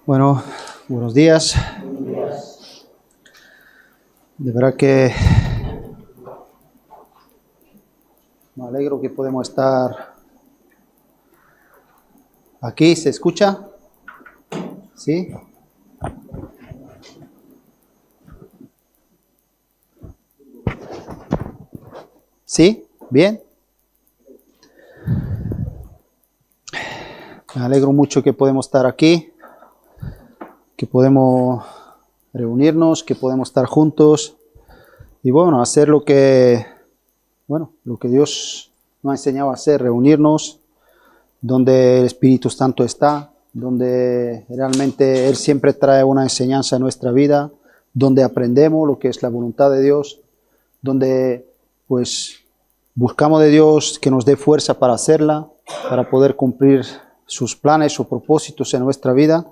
Bueno, buenos días. De verdad que me alegro que podemos estar aquí. ¿Se escucha? ¿Sí? ¿Sí? ¿Bien? Me alegro mucho que podemos estar aquí, que podemos reunirnos, que podemos estar juntos y bueno, hacer lo que Dios nos ha enseñado a hacer, reunirnos donde el Espíritu Santo está, donde realmente Él siempre trae una enseñanza a nuestra vida, donde aprendemos lo que es la voluntad de Dios, donde pues buscamos de Dios que nos dé fuerza para hacerla, para poder cumplir sus planes o propósitos en nuestra vida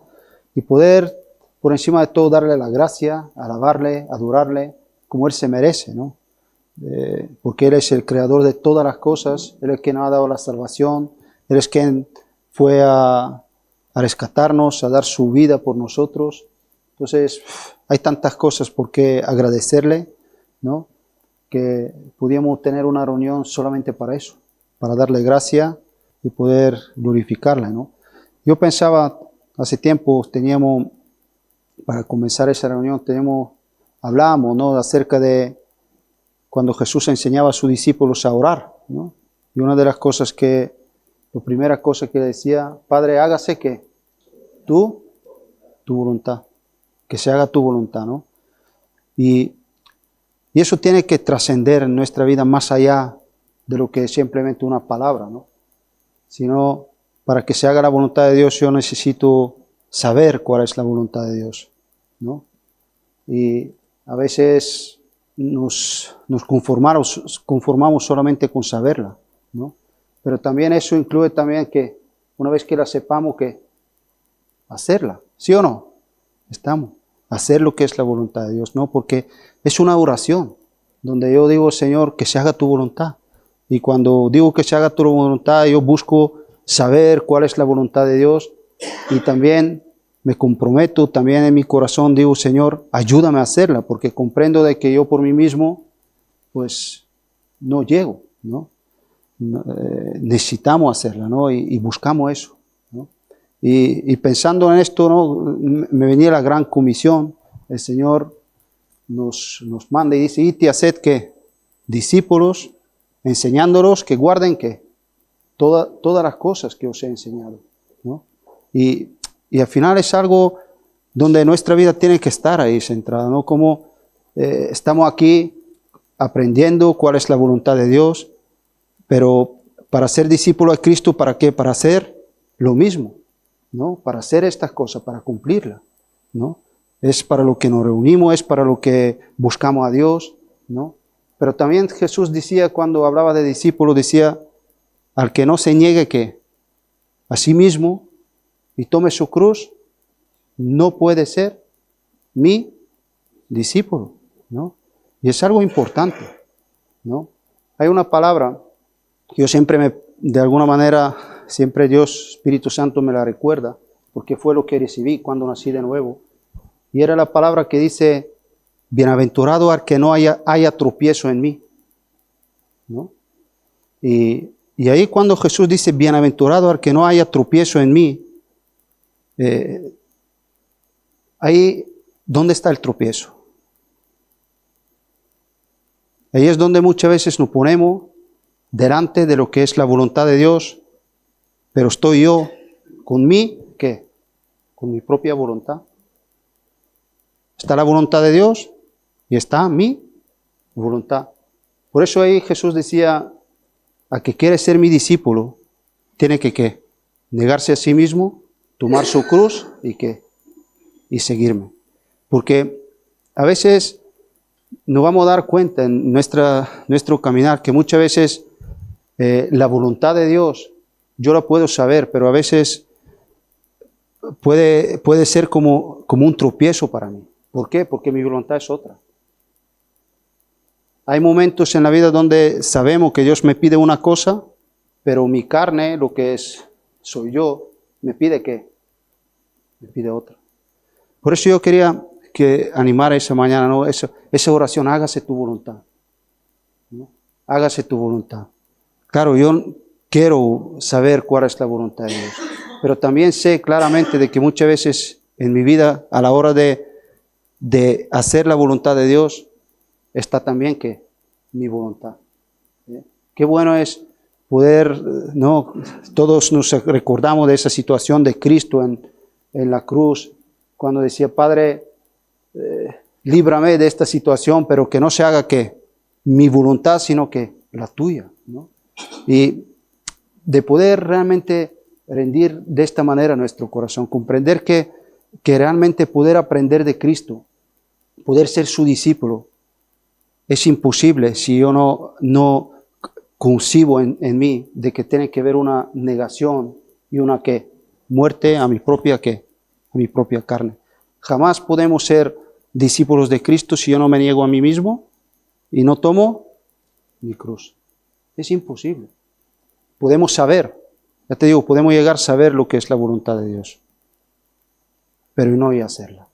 y poder por encima de todo darle la gracia, alabarle, adorarle como Él se merece, ¿no? Porque Él es el creador de todas las cosas, Él es quien nos ha dado la salvación, Él es quien fue a rescatarnos, a dar su vida por nosotros. Entonces, hay tantas cosas por qué agradecerle, ¿no? Que pudiéramos tener una reunión solamente para eso, para darle gracia y poder glorificarla, ¿no? Yo pensaba, hace tiempo para comenzar esa reunión, hablábamos, ¿no? Acerca de cuando Jesús enseñaba a sus discípulos a orar, ¿no? Y una de las cosas la primera cosa que decía, Padre, hágase que tu voluntad, que se haga tu voluntad, ¿no? Y eso tiene que trascender en nuestra vida más allá de lo que es simplemente una palabra, ¿no? Sino, para que se haga la voluntad de Dios, yo necesito saber cuál es la voluntad de Dios, ¿no? Y a veces nos conformamos solamente con saberla, ¿no? Pero también eso incluye también que una vez que la sepamos, que hacerla, ¿sí o no? Hacer lo que es la voluntad de Dios, ¿no? Porque es una oración donde yo digo, Señor, que se haga tu voluntad. Y cuando digo que se haga tu voluntad, yo busco saber cuál es la voluntad de Dios y también me comprometo, también en mi corazón digo, Señor, ayúdame a hacerla, porque comprendo de que yo por mí mismo, pues, no llego, ¿no? Necesitamos hacerla, ¿no? Y buscamos eso, ¿no? Y pensando en esto, ¿no? Me venía la gran comisión. El Señor nos manda y dice, id y haced que discípulos, enseñándolos que guarden que todas las cosas que os he enseñado, ¿no? Y al final es algo donde nuestra vida tiene que estar ahí centrada, ¿no? Como estamos aquí aprendiendo cuál es la voluntad de Dios, pero para ser discípulo de Cristo, ¿para qué? Para hacer lo mismo, ¿no? Para hacer estas cosas, para cumplirlas, ¿no? Es para lo que nos reunimos, es para lo que buscamos a Dios, ¿no? Pero también Jesús decía, cuando hablaba de discípulos, decía, al que no se niegue que a sí mismo y tome su cruz, no puede ser mi discípulo, ¿no? Y es algo importante, ¿no? Hay una palabra que yo de alguna manera, siempre Dios, Espíritu Santo me la recuerda, porque fue lo que recibí cuando nací de nuevo. Y era la palabra que dice, bienaventurado al que no haya tropiezo en mí, ¿no? Y ahí cuando Jesús dice, bienaventurado al que no haya tropiezo en mí, ahí, ¿dónde está el tropiezo? Ahí es donde muchas veces nos ponemos delante de lo que es la voluntad de Dios, pero estoy yo con ¿qué? Con mi propia voluntad. Está la voluntad de Dios y está mi voluntad. Por eso ahí Jesús decía, a que quiere ser mi discípulo, tiene que ¿qué? Negarse a sí mismo, tomar su cruz y ¿qué? Y seguirme. Porque a veces nos vamos a dar cuenta en nuestro caminar que muchas veces la voluntad de Dios, yo la puedo saber, pero a veces puede ser como un tropiezo para mí. ¿Por qué? Porque mi voluntad es otra. Hay momentos en la vida donde sabemos que Dios me pide una cosa, pero mi carne, soy yo, me pide ¿qué? Me pide otra. Por eso yo quería que animar esa mañana, ¿no? Esa oración, hágase tu voluntad, ¿no? Hágase tu voluntad. Claro, yo quiero saber cuál es la voluntad de Dios, pero también sé claramente de que muchas veces en mi vida, a la hora de hacer la voluntad de Dios, está también que mi voluntad. Qué bueno es poder, ¿no? Todos nos recordamos de esa situación de Cristo en la cruz, cuando decía, Padre, líbrame de esta situación, pero que no se haga que mi voluntad, sino que la tuya, ¿no? Y de poder realmente rendir de esta manera nuestro corazón, comprender que realmente poder aprender de Cristo, poder ser su discípulo, es imposible si yo no concibo en mí de que tiene que haber una negación y una muerte a mi propia carne. Jamás podemos ser discípulos de Cristo si yo no me niego a mí mismo y no tomo mi cruz. Es imposible. Podemos saber, ya te digo, podemos llegar a saber lo que es la voluntad de Dios, pero no voy a hacerla,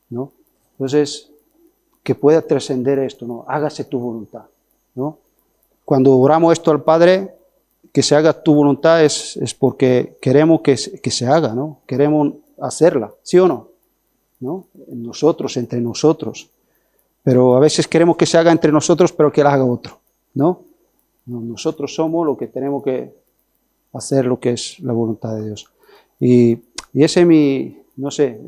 ¿no? Entonces, que pueda trascender esto, ¿no? Hágase tu voluntad, ¿no? Cuando oramos esto al Padre, que se haga tu voluntad es porque queremos que se haga, ¿no? Queremos hacerla, ¿sí o no? ¿No? En nosotros, entre nosotros. Pero a veces queremos que se haga entre nosotros, pero que la haga otro, ¿no? Nosotros somos los que tenemos que hacer lo que es la voluntad de Dios. Y ese es mi, no sé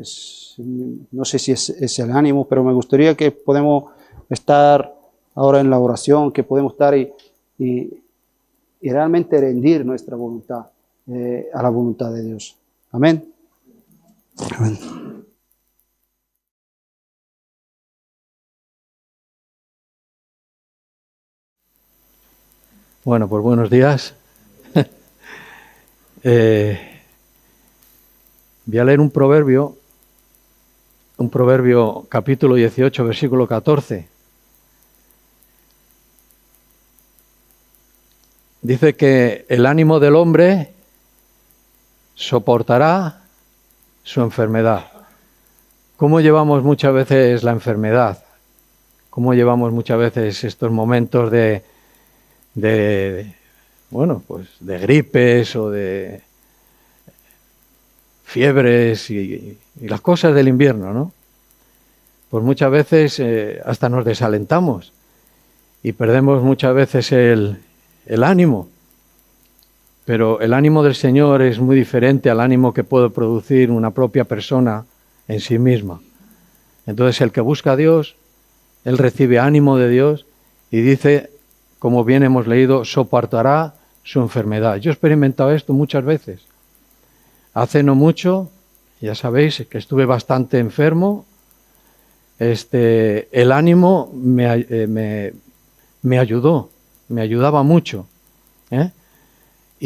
si es el ánimo, pero me gustaría que podemos estar ahora en la oración, que podemos estar y realmente rendir nuestra voluntad a la voluntad de Dios. Amén. Amén. Bueno, pues buenos días. Voy a leer un proverbio capítulo 18, versículo 14. Dice que el ánimo del hombre soportará su enfermedad. ¿Cómo llevamos muchas veces la enfermedad? ¿Cómo llevamos muchas veces estos momentos de gripes o de fiebres y las cosas del invierno, ¿no? Pues muchas veces hasta nos desalentamos y perdemos muchas veces el ánimo. Pero el ánimo del Señor es muy diferente al ánimo que puede producir una propia persona en sí misma. Entonces el que busca a Dios, él recibe ánimo de Dios y dice, como bien hemos leído, soportará su enfermedad. Yo he experimentado esto muchas veces. Hace no mucho, ya sabéis que estuve bastante enfermo, el ánimo me ayudó, me ayudaba mucho, ¿eh?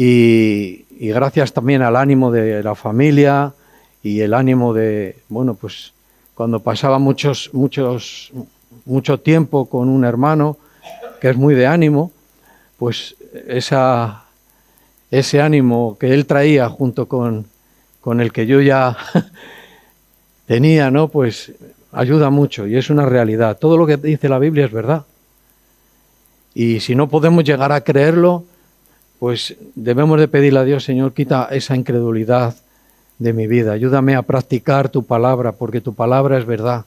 Y gracias también al ánimo de la familia y el ánimo de, pues cuando pasaba mucho tiempo con un hermano que es muy de ánimo, pues ese ánimo que él traía junto con el que yo ya tenía, ¿no? Pues ayuda mucho y es una realidad. Todo lo que dice la Biblia es verdad. Y si no podemos llegar a creerlo, pues debemos de pedirle a Dios, Señor, quita esa incredulidad de mi vida. Ayúdame a practicar tu palabra, porque tu palabra es verdad.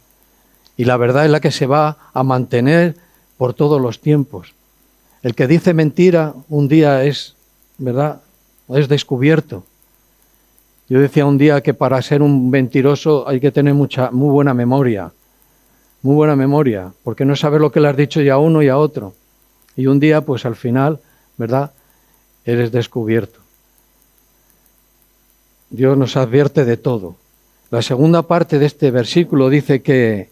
Y la verdad es la que se va a mantener por todos los tiempos. El que dice mentira un día es, ¿verdad?, es descubierto. Yo decía un día que para ser un mentiroso hay que tener muy buena memoria, porque no sabes lo que le has dicho ya a uno y a otro. Y un día, pues al final, ¿verdad?, eres descubierto. Dios nos advierte de todo. La segunda parte de este versículo dice que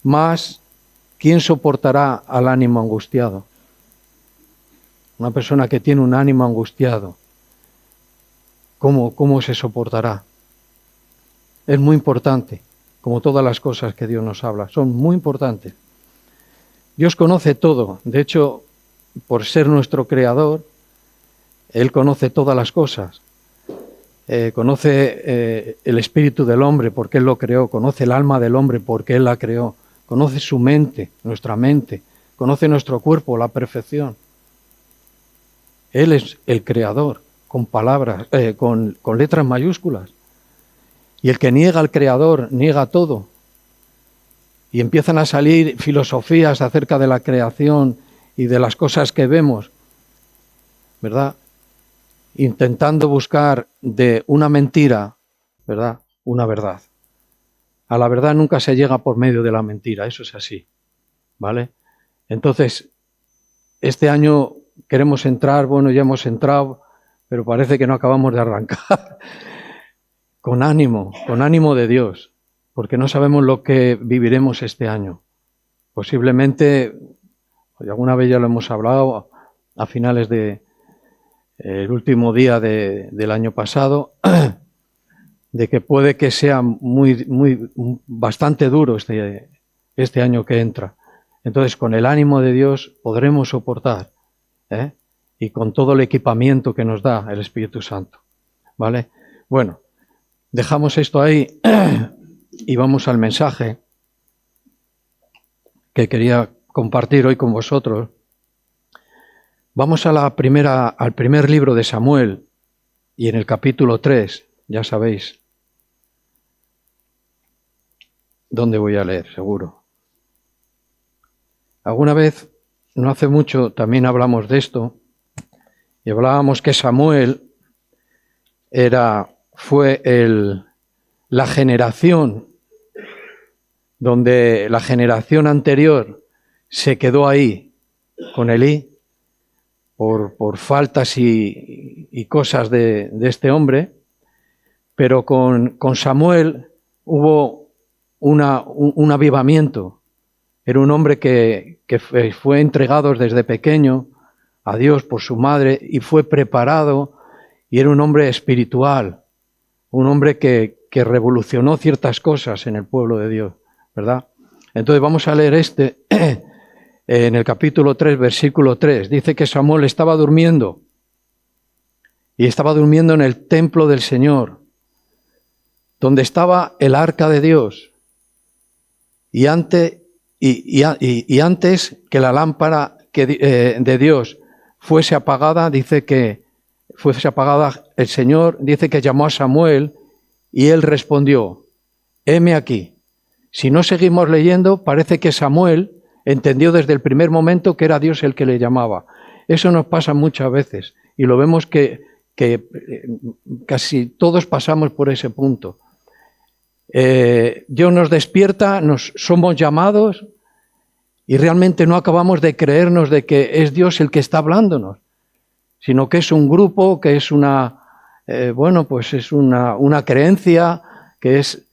más, ¿quién soportará al ánimo angustiado? Una persona que tiene un ánimo angustiado, ¿cómo se soportará? Es muy importante, como todas las cosas que Dios nos habla, son muy importantes. Dios conoce todo, de hecho, por ser nuestro creador, Él conoce todas las cosas. conoce el espíritu del hombre porque Él lo creó, conoce el alma del hombre porque Él la creó, conoce su mente, nuestra mente, conoce nuestro cuerpo, la perfección. Él es el creador, con palabras, con letras mayúsculas. Y el que niega al creador, niega todo. Y empiezan a salir filosofías acerca de la creación y de las cosas que vemos, ¿verdad? Intentando buscar de una mentira, ¿verdad?, una verdad. A la verdad nunca se llega por medio de la mentira, eso es así, ¿vale? Entonces, este año queremos entrar, bueno, ya hemos entrado, pero parece que no acabamos de arrancar. Con ánimo de Dios, porque no sabemos lo que viviremos este año. Posiblemente, alguna vez ya lo hemos hablado, a finales de el último día del año pasado, de que puede que sea bastante duro este año que entra. Entonces, con el ánimo de Dios podremos soportar, y con todo el equipamiento que nos da el Espíritu Santo, ¿vale? Bueno, dejamos esto ahí y vamos al mensaje que quería compartir hoy con vosotros. Vamos a al primer libro de Samuel y en el capítulo 3, ya sabéis dónde voy a leer, seguro. Alguna vez, no hace mucho, también hablamos de esto y hablábamos que Samuel fue la generación donde la generación anterior se quedó ahí con Elí por faltas y cosas de este hombre, pero con Samuel hubo un avivamiento. Era un hombre que fue entregado desde pequeño a Dios por su madre y fue preparado, y era un hombre espiritual, un hombre que revolucionó ciertas cosas en el pueblo de Dios, ¿verdad? Entonces vamos a leer en el capítulo 3, versículo 3. Dice que Samuel estaba durmiendo, y estaba durmiendo en el templo del Señor, donde estaba el arca de Dios. Y antes que la lámpara de Dios fuese apagada, el Señor dice que llamó a Samuel y él respondió: heme aquí. Si no seguimos leyendo, parece que Samuel entendió desde el primer momento que era Dios el que le llamaba. Eso nos pasa muchas veces y lo vemos que casi todos pasamos por ese punto. Dios nos despierta, somos llamados y realmente no acabamos de creernos de que es Dios el que está hablándonos, sino que es un grupo, que es una creencia, que es,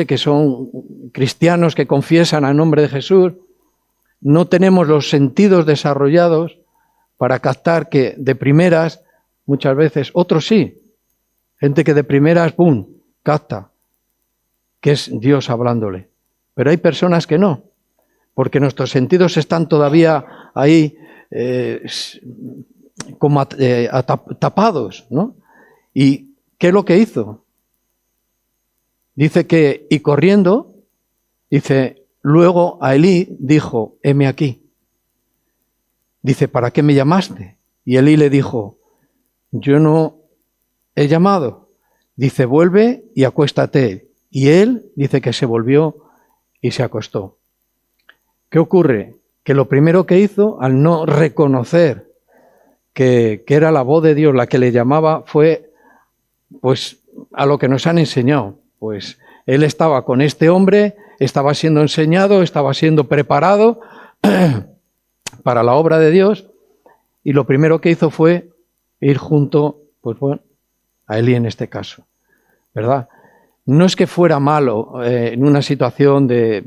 que son cristianos que confiesan el nombre de Jesús. No tenemos los sentidos desarrollados para captar que de primeras, muchas veces, otros sí, gente que de primeras, ¡pum!, capta que es Dios hablándole. Pero hay personas que no, porque nuestros sentidos están todavía ahí como tapados, ¿no? ¿Y qué es lo que hizo? Dice que, y corriendo, dice, luego a Elí dijo: heme aquí. Dice: ¿para qué me llamaste? Y Elí le dijo: yo no he llamado. Dice: vuelve y acuéstate. Y él dice que se volvió y se acostó. ¿Qué ocurre? Que lo primero que hizo, al no reconocer que era la voz de Dios la que le llamaba, fue pues a lo que nos han enseñado. Pues él estaba con este hombre, estaba siendo enseñado, estaba siendo preparado para la obra de Dios, y lo primero que hizo fue ir junto, pues bueno, a Elí en este caso, ¿verdad? No es que fuera malo en una situación de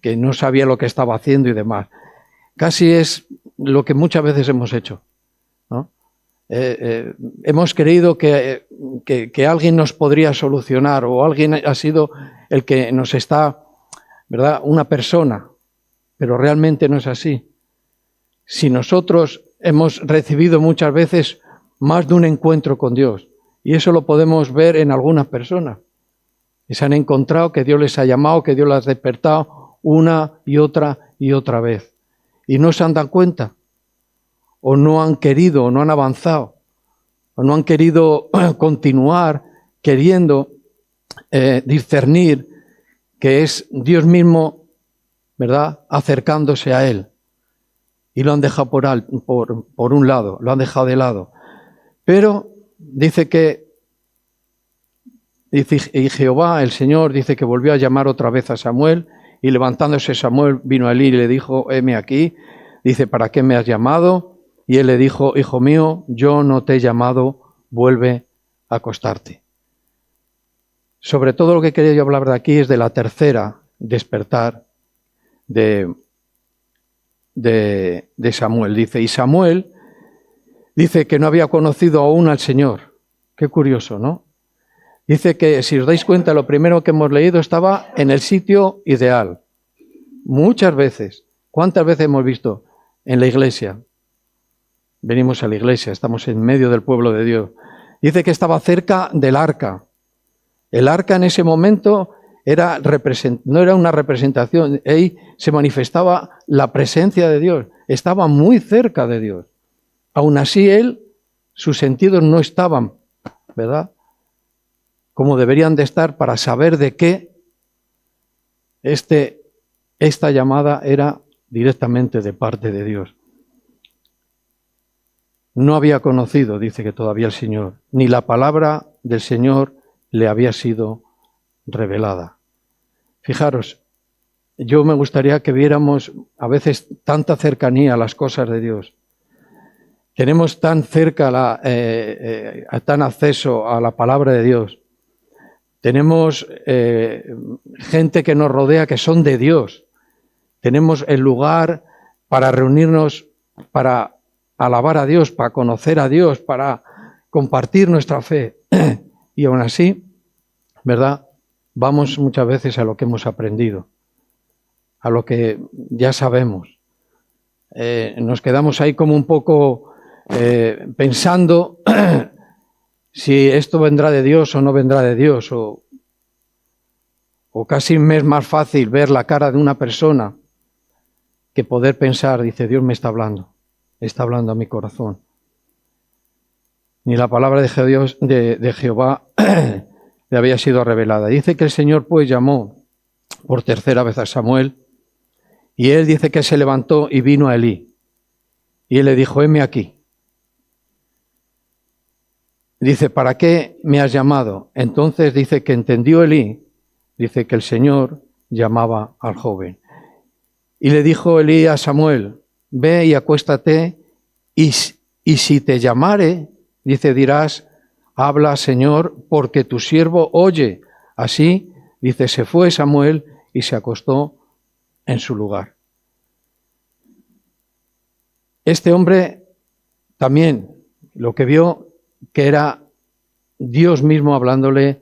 que no sabía lo que estaba haciendo y demás. Casi es lo que muchas veces hemos hecho, ¿no? Hemos creído que alguien nos podría solucionar, o alguien ha sido el que nos está, ¿verdad?, una persona, pero realmente no es así. Si nosotros hemos recibido muchas veces más de un encuentro con Dios, Y eso lo podemos ver en algunas personas. Que se han encontrado que Dios les ha llamado, que Dios las ha despertado una y otra vez. Y no se han dado cuenta, o no han querido, o no han avanzado, o no han querido continuar queriendo discernir que es Dios mismo, ¿verdad?, acercándose a Él. Y lo han dejado por un lado, lo han dejado de lado. Pero dice y Jehová, el Señor, dice que volvió a llamar otra vez a Samuel, y levantándose Samuel vino a Elí y le dijo, heme aquí. Dice, ¿para qué me has llamado? Y él le dijo, hijo mío, yo no te he llamado, vuelve a acostarte. Sobre todo lo que quería yo hablar de aquí es de la tercera despertar de Samuel. Dice, y Samuel dice que no había conocido aún al Señor. Qué curioso, ¿no? Dice que, si os dais cuenta, lo primero que hemos leído estaba en el sitio ideal. Muchas veces. ¿Cuántas veces hemos visto en la iglesia? Venimos a la iglesia, estamos en medio del pueblo de Dios. Dice que estaba cerca del arca. El arca en ese momento no era una representación, ahí se manifestaba la presencia de Dios. Estaba muy cerca de Dios. Aún así sus sentidos no estaban, ¿verdad?, como deberían de estar para saber de qué esta llamada era directamente de parte de Dios. No había conocido, dice que todavía el Señor, ni la palabra del Señor le había sido revelada. Fijaros, yo me gustaría que viéramos a veces tanta cercanía a las cosas de Dios. Tenemos tan cerca, tan acceso a la palabra de Dios. Tenemos gente que nos rodea que son de Dios. Tenemos el lugar para reunirnos, para alabar a Dios, para conocer a Dios, para compartir nuestra fe. Y aún así, ¿verdad?, vamos muchas veces a lo que hemos aprendido, a lo que ya sabemos. Nos quedamos ahí como un poco pensando si esto vendrá de Dios o no vendrá de Dios, o casi me es más fácil ver la cara de una persona que poder pensar, dice, Dios me está hablando a mi corazón. Ni la palabra de Jehová le había sido revelada. Dice que el Señor pues llamó por tercera vez a Samuel, y él dice que se levantó y vino a Elí. Y él le dijo, heme aquí. Dice, ¿para qué me has llamado? Entonces dice que entendió Elí, dice que el Señor llamaba al joven. Y le dijo Elí a Samuel, ve y acuéstate, y si te llamare, dice, dirás, habla, Señor, porque tu siervo oye. Así, dice, se fue Samuel y se acostó en su lugar. Este hombre también lo que vio que era Dios mismo hablándole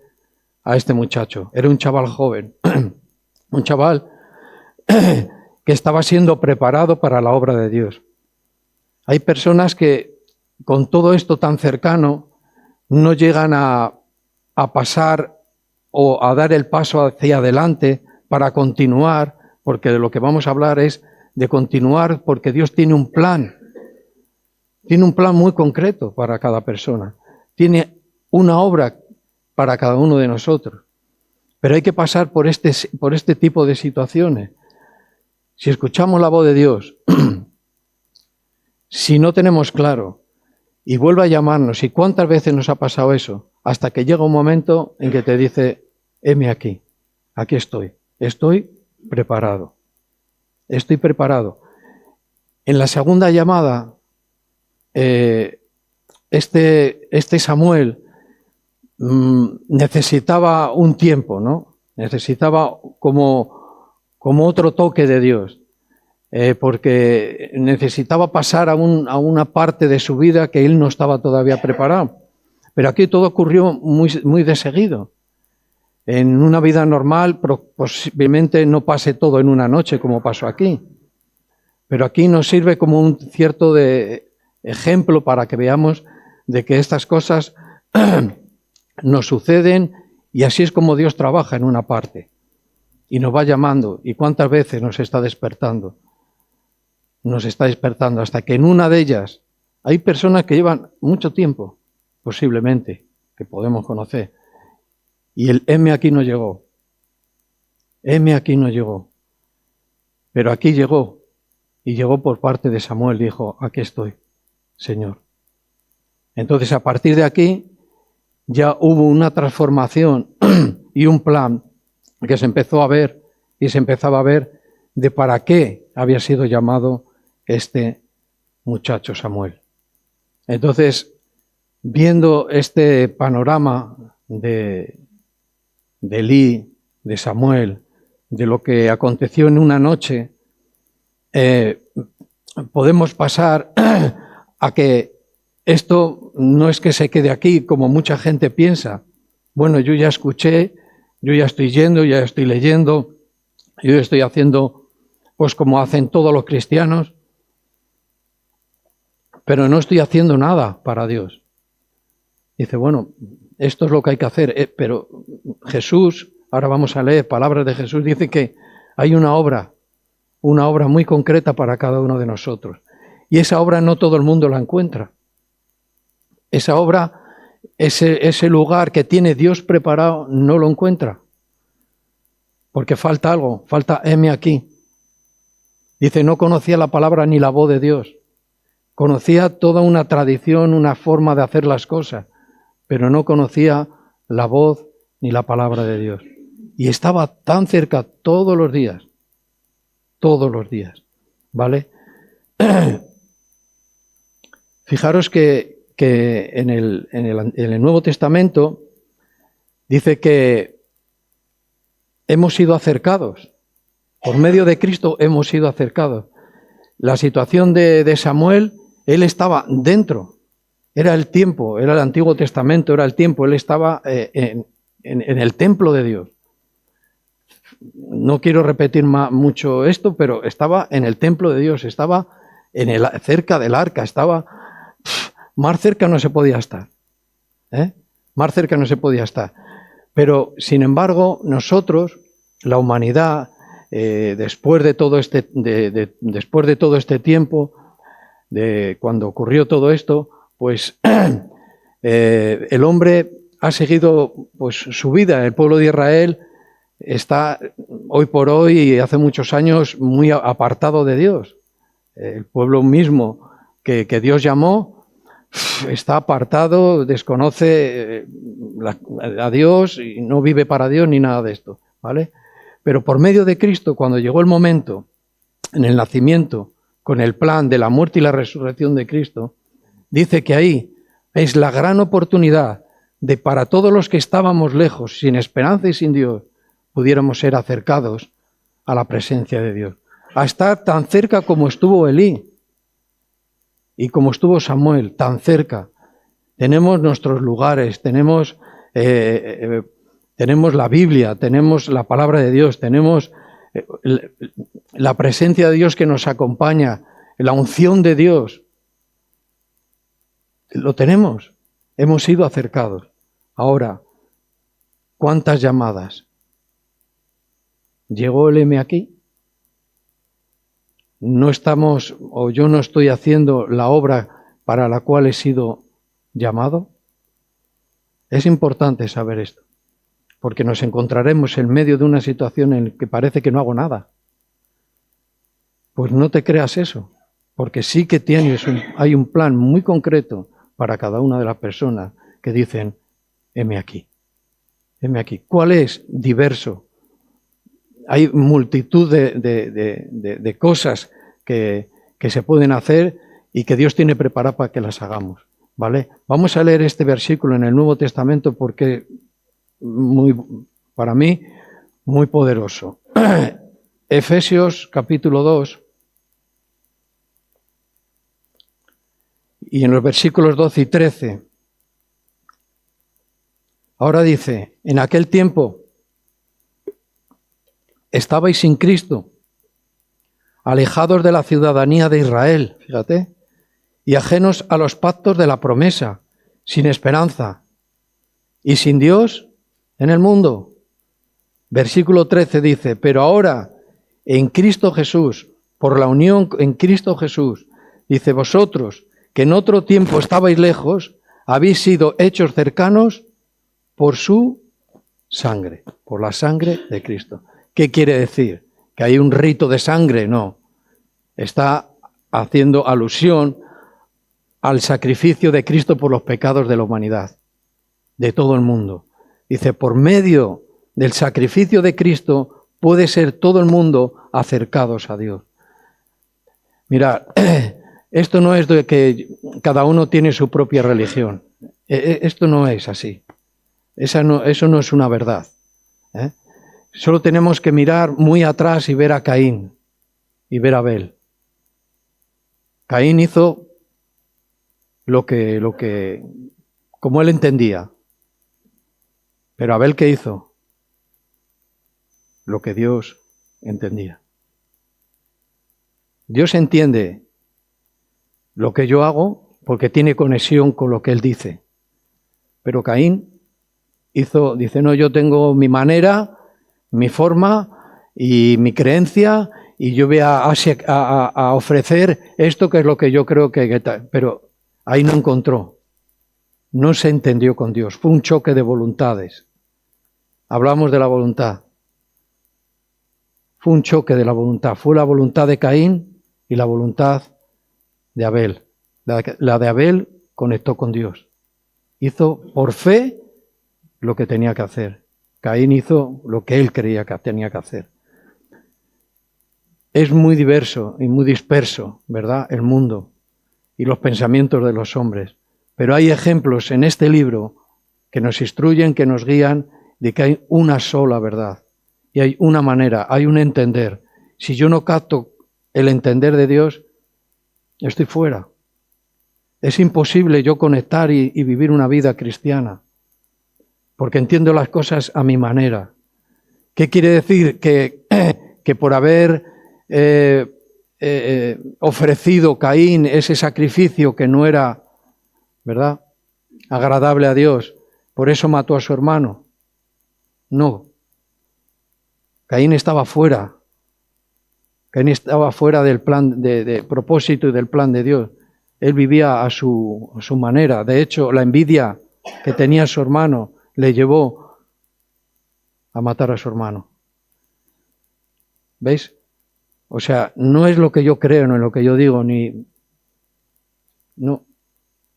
a este muchacho. Era un chaval joven, un chaval que estaba siendo preparado para la obra de Dios. Hay personas que con todo esto tan cercano no llegan a pasar o a dar el paso hacia adelante para continuar, porque de lo que vamos a hablar es de continuar porque Dios tiene un plan. Tiene un plan muy concreto para cada persona. Tiene una obra para cada uno de nosotros. Pero hay que pasar por este tipo de situaciones. Si escuchamos la voz de Dios, si no tenemos claro, y vuelve a llamarnos, ¿y cuántas veces nos ha pasado eso? Hasta que llega un momento en que te dice, heme aquí estoy preparado. Estoy preparado. En la segunda llamada, este Samuel necesitaba un tiempo, ¿no? Necesitaba como otro toque de Dios, porque necesitaba pasar a una parte de su vida que él no estaba todavía preparado. Pero aquí todo ocurrió muy de seguido. En una vida normal posiblemente no pase todo en una noche como pasó aquí. Pero aquí nos sirve como un cierto ejemplo para que veamos de que estas cosas nos suceden y así es como Dios trabaja en una parte y nos va llamando. ¿Y cuántas veces nos está despertando? Nos está despertando hasta que en una de ellas hay personas que llevan mucho tiempo, posiblemente, que podemos conocer. Y el heme aquí no llegó. Heme aquí no llegó. Pero aquí llegó. Y llegó por parte de Samuel. Dijo, aquí estoy, Señor. Entonces, a partir de aquí, ya hubo una transformación y un plan que se empezó a ver y se empezaba a ver de para qué había sido llamado este muchacho Samuel. Entonces, viendo este panorama de Elí, de Samuel, de lo que aconteció en una noche, podemos pasar a que esto no es que se quede aquí como mucha gente piensa. Bueno, yo ya escuché, yo ya estoy yendo, ya estoy leyendo, yo estoy haciendo pues como hacen todos los cristianos, pero no estoy haciendo nada para Dios. Dice, bueno, esto es lo que hay que hacer, pero Jesús, ahora vamos a leer palabras de Jesús, dice que hay una obra muy concreta para cada uno de nosotros. Y esa obra no todo el mundo la encuentra. Esa obra, ese lugar que tiene Dios preparado, no lo encuentra. Porque falta algo, falta heme aquí. Dice, no conocía la palabra ni la voz de Dios. Conocía toda una tradición, una forma de hacer las cosas, pero no conocía la voz ni la palabra de Dios. Y estaba tan cerca todos los días, ¿vale? Fijaros que en el Nuevo Testamento dice que hemos sido acercados, por medio de Cristo hemos sido acercados. La situación de Samuel, él estaba dentro, era el tiempo, era el Antiguo Testamento, era el tiempo, él estaba en el templo de Dios. No quiero repetir mucho esto, pero estaba en el templo de Dios, estaba cerca del arca, estaba más cerca no se podía estar, más cerca no se podía estar. Pero sin embargo nosotros, la humanidad, después de todo este tiempo, de cuando ocurrió todo esto, pues el hombre ha seguido pues su vida. El pueblo de Israel está hoy por hoy y hace muchos años muy apartado de Dios. El pueblo mismo que Dios llamó está apartado, desconoce a Dios y no vive para Dios ni nada de esto, ¿vale? Pero por medio de Cristo, cuando llegó el momento, en el nacimiento, con el plan de la muerte y la resurrección de Cristo, dice que ahí es la gran oportunidad de para todos los que estábamos lejos, sin esperanza y sin Dios, pudiéramos ser acercados a la presencia de Dios. A estar tan cerca como estuvo Elí y como estuvo Samuel, tan cerca. Tenemos nuestros lugares, tenemos la Biblia, tenemos la palabra de Dios, tenemos la presencia de Dios que nos acompaña, la unción de Dios. Lo tenemos, hemos sido acercados. Ahora, ¿cuántas llamadas? ¿Llegó el heme aquí? No estamos, o yo no estoy haciendo la obra para la cual he sido llamado. Es importante saber esto, porque nos encontraremos en medio de una situación en la que parece que no hago nada. Pues no te creas eso, porque sí que hay un plan muy concreto para cada una de las personas que dicen, heme aquí, heme aquí. ¿Cuál es? Diverso. Hay multitud de cosas que se pueden hacer y que Dios tiene preparado para que las hagamos, ¿vale? Vamos a leer este versículo en el Nuevo Testamento porque para mí, muy poderoso. Efesios capítulo 2 y en los versículos 12 y 13. Ahora dice, en aquel tiempo estabais sin Cristo, alejados de la ciudadanía de Israel, fíjate, y ajenos a los pactos de la promesa, sin esperanza y sin Dios en el mundo. Versículo 13 dice, pero ahora en Cristo Jesús, por la unión en Cristo Jesús, dice, vosotros que en otro tiempo estabais lejos, habéis sido hechos cercanos por su sangre, por la sangre de Cristo. ¿Qué quiere decir? ¿Que hay un rito de sangre? No. Está haciendo alusión al sacrificio de Cristo por los pecados de la humanidad, de todo el mundo. Dice, por medio del sacrificio de Cristo puede ser todo el mundo acercados a Dios. Mirad, esto no es de que cada uno tiene su propia religión. Esto no es así. Eso no es una verdad. Solo tenemos que mirar muy atrás y ver a Caín y ver a Abel. Caín hizo lo que como él entendía. Pero Abel, ¿qué hizo? Lo que Dios entendía. Dios entiende lo que yo hago porque tiene conexión con lo que Él dice. Pero Caín dice, no, yo tengo mi manera, mi forma y mi creencia y yo voy a ofrecer esto que es lo que yo creo que tal. Pero ahí no encontró. No se entendió con Dios. Fue un choque de voluntades. Hablamos de la voluntad. Fue un choque de la voluntad. Fue la voluntad de Caín y la voluntad de Abel. La de Abel conectó con Dios. Hizo por fe lo que tenía que hacer. Caín hizo lo que él creía que tenía que hacer. Es muy diverso y muy disperso, ¿verdad?, el mundo y los pensamientos de los hombres. Pero hay ejemplos en este libro que nos instruyen, que nos guían, de que hay una sola verdad. Y hay una manera, hay un entender. Si yo no capto el entender de Dios, estoy fuera. Es imposible yo conectar y vivir una vida cristiana, porque entiendo las cosas a mi manera. ¿Qué quiere decir? Que por haber ofrecido Caín ese sacrificio que no era, ¿verdad?, agradable a Dios, por eso mató a su hermano. No. Caín estaba fuera. Caín estaba fuera del plan de propósito y del plan de Dios. Él vivía a su manera. De hecho, la envidia que tenía su hermano le llevó a matar a su hermano. ¿Veis? O sea, no es lo que yo creo, no es lo que yo digo, no.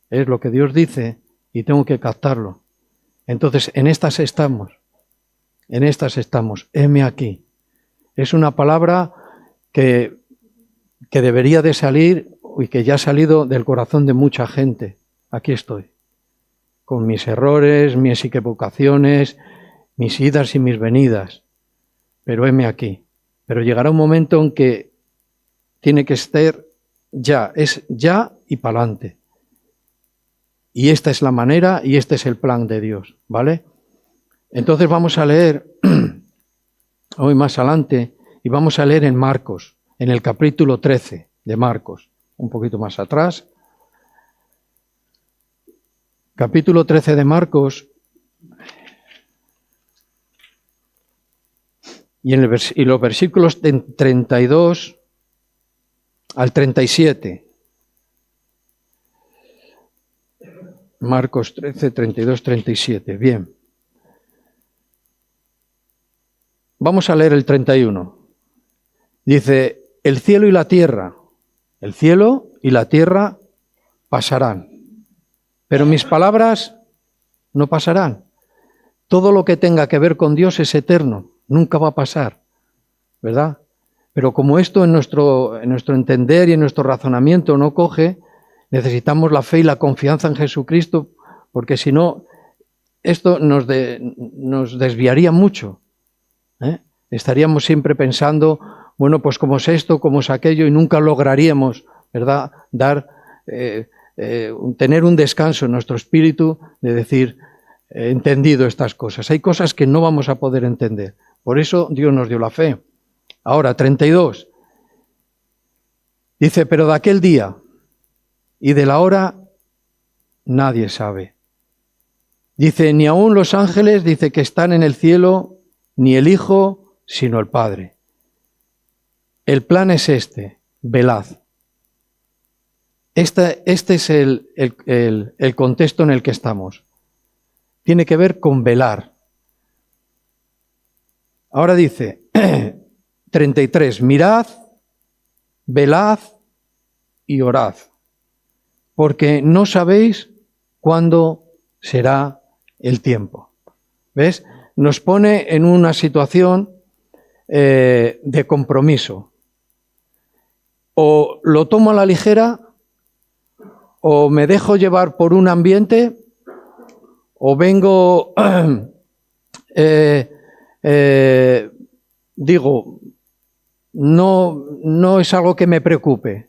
Es lo que Dios dice y tengo que captarlo. Entonces, en estas estamos. En estas estamos. Heme aquí. Es una palabra que debería de salir y que ya ha salido del corazón de mucha gente. Aquí estoy. Con mis errores, mis equivocaciones, mis idas y mis venidas. Pero heme aquí. Pero llegará un momento en que tiene que estar ya. Es ya y para adelante. Y esta es la manera y este es el plan de Dios, ¿vale? Entonces vamos a leer hoy más adelante y vamos a leer en Marcos, en el capítulo 13 de Marcos, un poquito más atrás. Capítulo 13 de Marcos y los versículos de 32 al 37. Marcos 13, 32, 37. Bien. Vamos a leer el 31. Dice, el cielo y la tierra pasarán, pero mis palabras no pasarán. Todo lo que tenga que ver con Dios es eterno, nunca va a pasar, ¿verdad? Pero como esto en nuestro entender y en nuestro razonamiento no coge, necesitamos la fe y la confianza en Jesucristo, porque si no, esto nos desviaría mucho. Estaríamos siempre pensando, bueno, pues cómo es esto, cómo es aquello, y nunca lograríamos, ¿verdad?, tener un descanso en nuestro espíritu de decir, he entendido estas cosas. Hay cosas que no vamos a poder entender. Por eso Dios nos dio la fe. Ahora, 32. Dice, pero de aquel día y de la hora nadie sabe, Dice, ni aun los ángeles, dice, que están en el cielo, ni el Hijo, sino el Padre. El plan es este, velad. Este es el contexto en el que estamos. Tiene que ver con velar. Ahora dice, 33, mirad, velad y orad, porque no sabéis cuándo será el tiempo. ¿Ves? Nos pone en una situación de compromiso. O lo tomo a la ligera, o me dejo llevar por un ambiente, o vengo, digo, no es algo que me preocupe.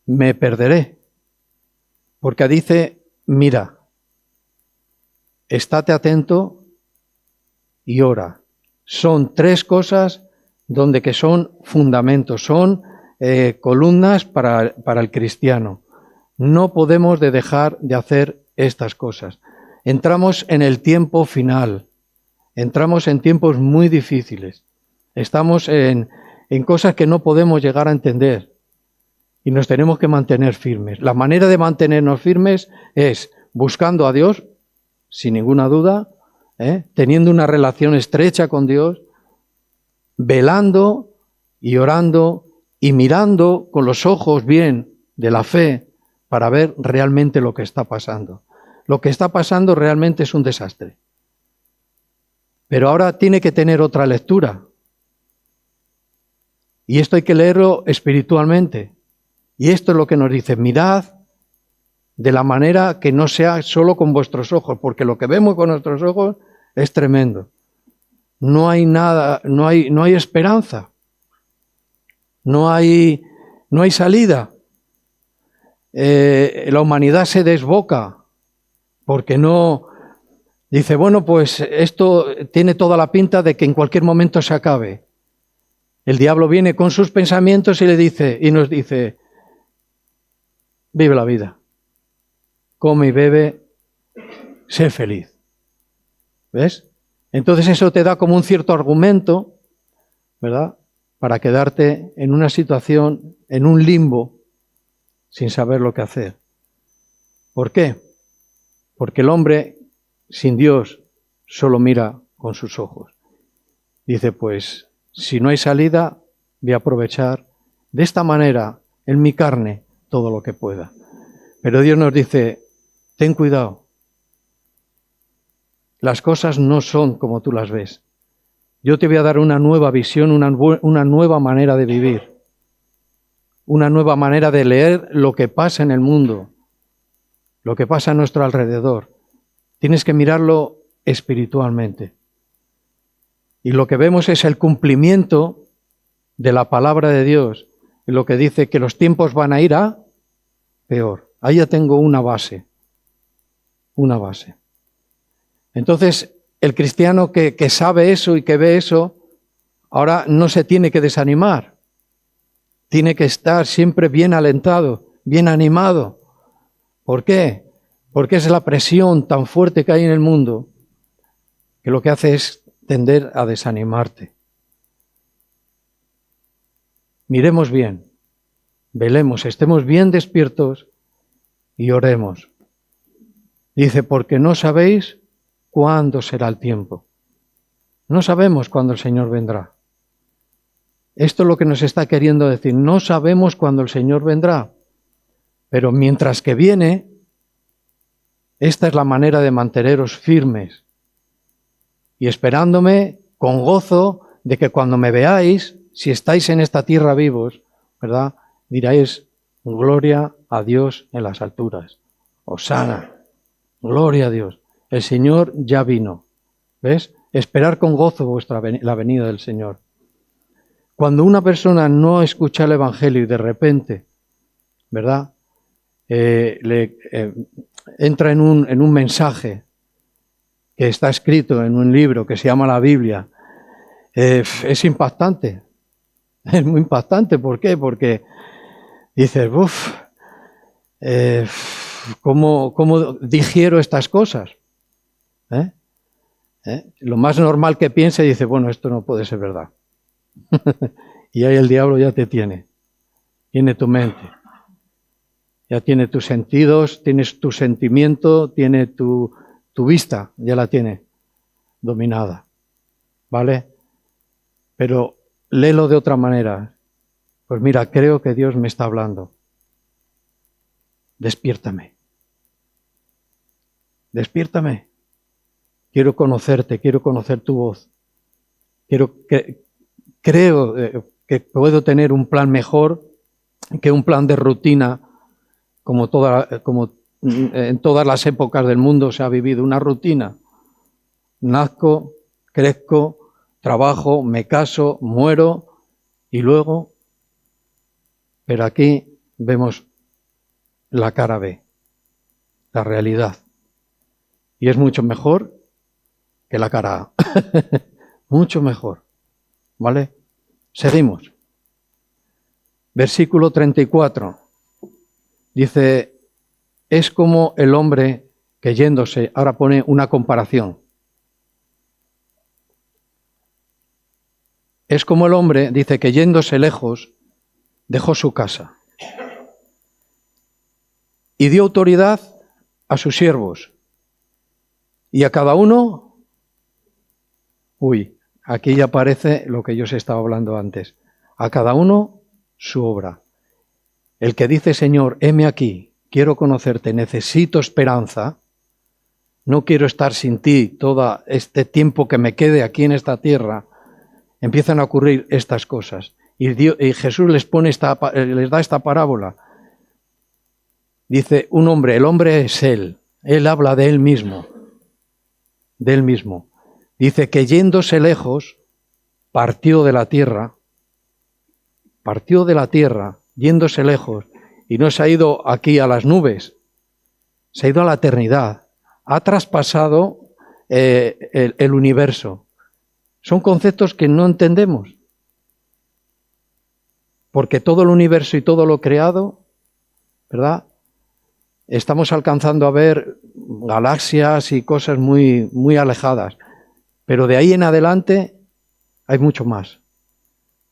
Me perderé. Porque dice, mira, estate atento y ora. Son tres cosas donde que son fundamentos, son columnas para el cristiano. No podemos dejar de hacer estas cosas. Entramos en el tiempo final, entramos en tiempos muy difíciles, estamos en cosas que no podemos llegar a entender y nos tenemos que mantener firmes. La manera de mantenernos firmes es buscando a Dios, sin ninguna duda, teniendo una relación estrecha con Dios, velando y orando y mirando con los ojos bien de la fe para ver realmente lo que está pasando. Lo que está pasando realmente es un desastre. Pero ahora tiene que tener otra lectura. Y esto hay que leerlo espiritualmente. Y esto es lo que nos dice, mirad de la manera que no sea solo con vuestros ojos, porque lo que vemos con nuestros ojos es tremendo. No hay nada, no hay esperanza. No hay salida. La humanidad se desboca porque no... Dice, bueno, pues esto tiene toda la pinta de que en cualquier momento se acabe. El diablo viene con sus pensamientos y nos dice, vive la vida, come y bebe, sé feliz. ¿Ves? Entonces eso te da como un cierto argumento, ¿verdad?, para quedarte en una situación, en un limbo, sin saber lo que hacer. ¿Por qué? Porque el hombre sin Dios solo mira con sus ojos. Dice, pues, si no hay salida, voy a aprovechar de esta manera, en mi carne, todo lo que pueda. Pero Dios nos dice, ten cuidado. Las cosas no son como tú las ves. Yo te voy a dar una nueva visión, una nueva manera de vivir, una nueva manera de leer lo que pasa en el mundo, lo que pasa a nuestro alrededor. Tienes que mirarlo espiritualmente. Y lo que vemos es el cumplimiento de la palabra de Dios, lo que dice que los tiempos van a ir a peor. Ahí ya tengo una base. Entonces, el cristiano que sabe eso y que ve eso, ahora no se tiene que desanimar. Tiene que estar siempre bien alentado, bien animado. ¿Por qué? Porque es la presión tan fuerte que hay en el mundo que lo que hace es tender a desanimarte. Miremos bien, velemos, estemos bien despiertos y oremos. Dice, porque no sabéis cuándo será el tiempo. No sabemos cuándo el Señor vendrá. Esto es lo que nos está queriendo decir. No sabemos cuándo el Señor vendrá. Pero mientras que viene, esta es la manera de manteneros firmes y esperándome con gozo de que cuando me veáis, si estáis en esta tierra vivos, ¿verdad?, diréis, gloria a Dios en las alturas. Hosana, gloria a Dios. El Señor ya vino. ¿Ves? Esperar con gozo la venida del Señor. Cuando una persona no escucha el Evangelio y de repente, ¿verdad?, entra en un mensaje que está escrito en un libro que se llama la Biblia, es impactante. Es muy impactante. ¿Por qué? Porque dices, ¿Cómo digiero estas cosas? Lo más normal que piense dice, bueno, esto no puede ser verdad. Y ahí el diablo ya te tiene tu mente, ya tiene tus sentidos, tienes tu sentimiento, tiene tu vista, ya la tiene dominada, ¿vale? Pero léelo de otra manera. Pues mira, creo que Dios me está hablando. Despiértame. Despiértame. Quiero conocerte, quiero conocer tu voz. Creo que puedo tener un plan mejor que un plan de rutina, como en todas las épocas del mundo se ha vivido, una rutina. Nazco, crezco, trabajo, me caso, muero y luego... Pero aquí vemos la cara B, la realidad. Y es mucho mejor que la cara A. Mucho mejor. ¿Vale? Seguimos. Versículo 34. Dice, es como el hombre que yéndose, ahora pone una comparación. Es como el hombre, dice, que yéndose lejos, dejó su casa y dio autoridad a sus siervos y a cada uno, aquí ya aparece lo que yo os estaba hablando antes, a cada uno su obra. El que dice, Señor, heme aquí, quiero conocerte, necesito esperanza, no quiero estar sin ti todo este tiempo que me quede aquí en esta tierra, empiezan a ocurrir estas cosas. Y Jesús les da esta parábola. Dice, un hombre, el hombre es él habla de él mismo. Dice que yéndose lejos, partió de la tierra, yéndose lejos, y no se ha ido aquí a las nubes, se ha ido a la eternidad, ha traspasado el universo. Son conceptos que no entendemos. Porque todo el universo y todo lo creado, ¿verdad? Estamos alcanzando a ver galaxias y cosas muy, muy alejadas. Pero de ahí en adelante hay mucho más.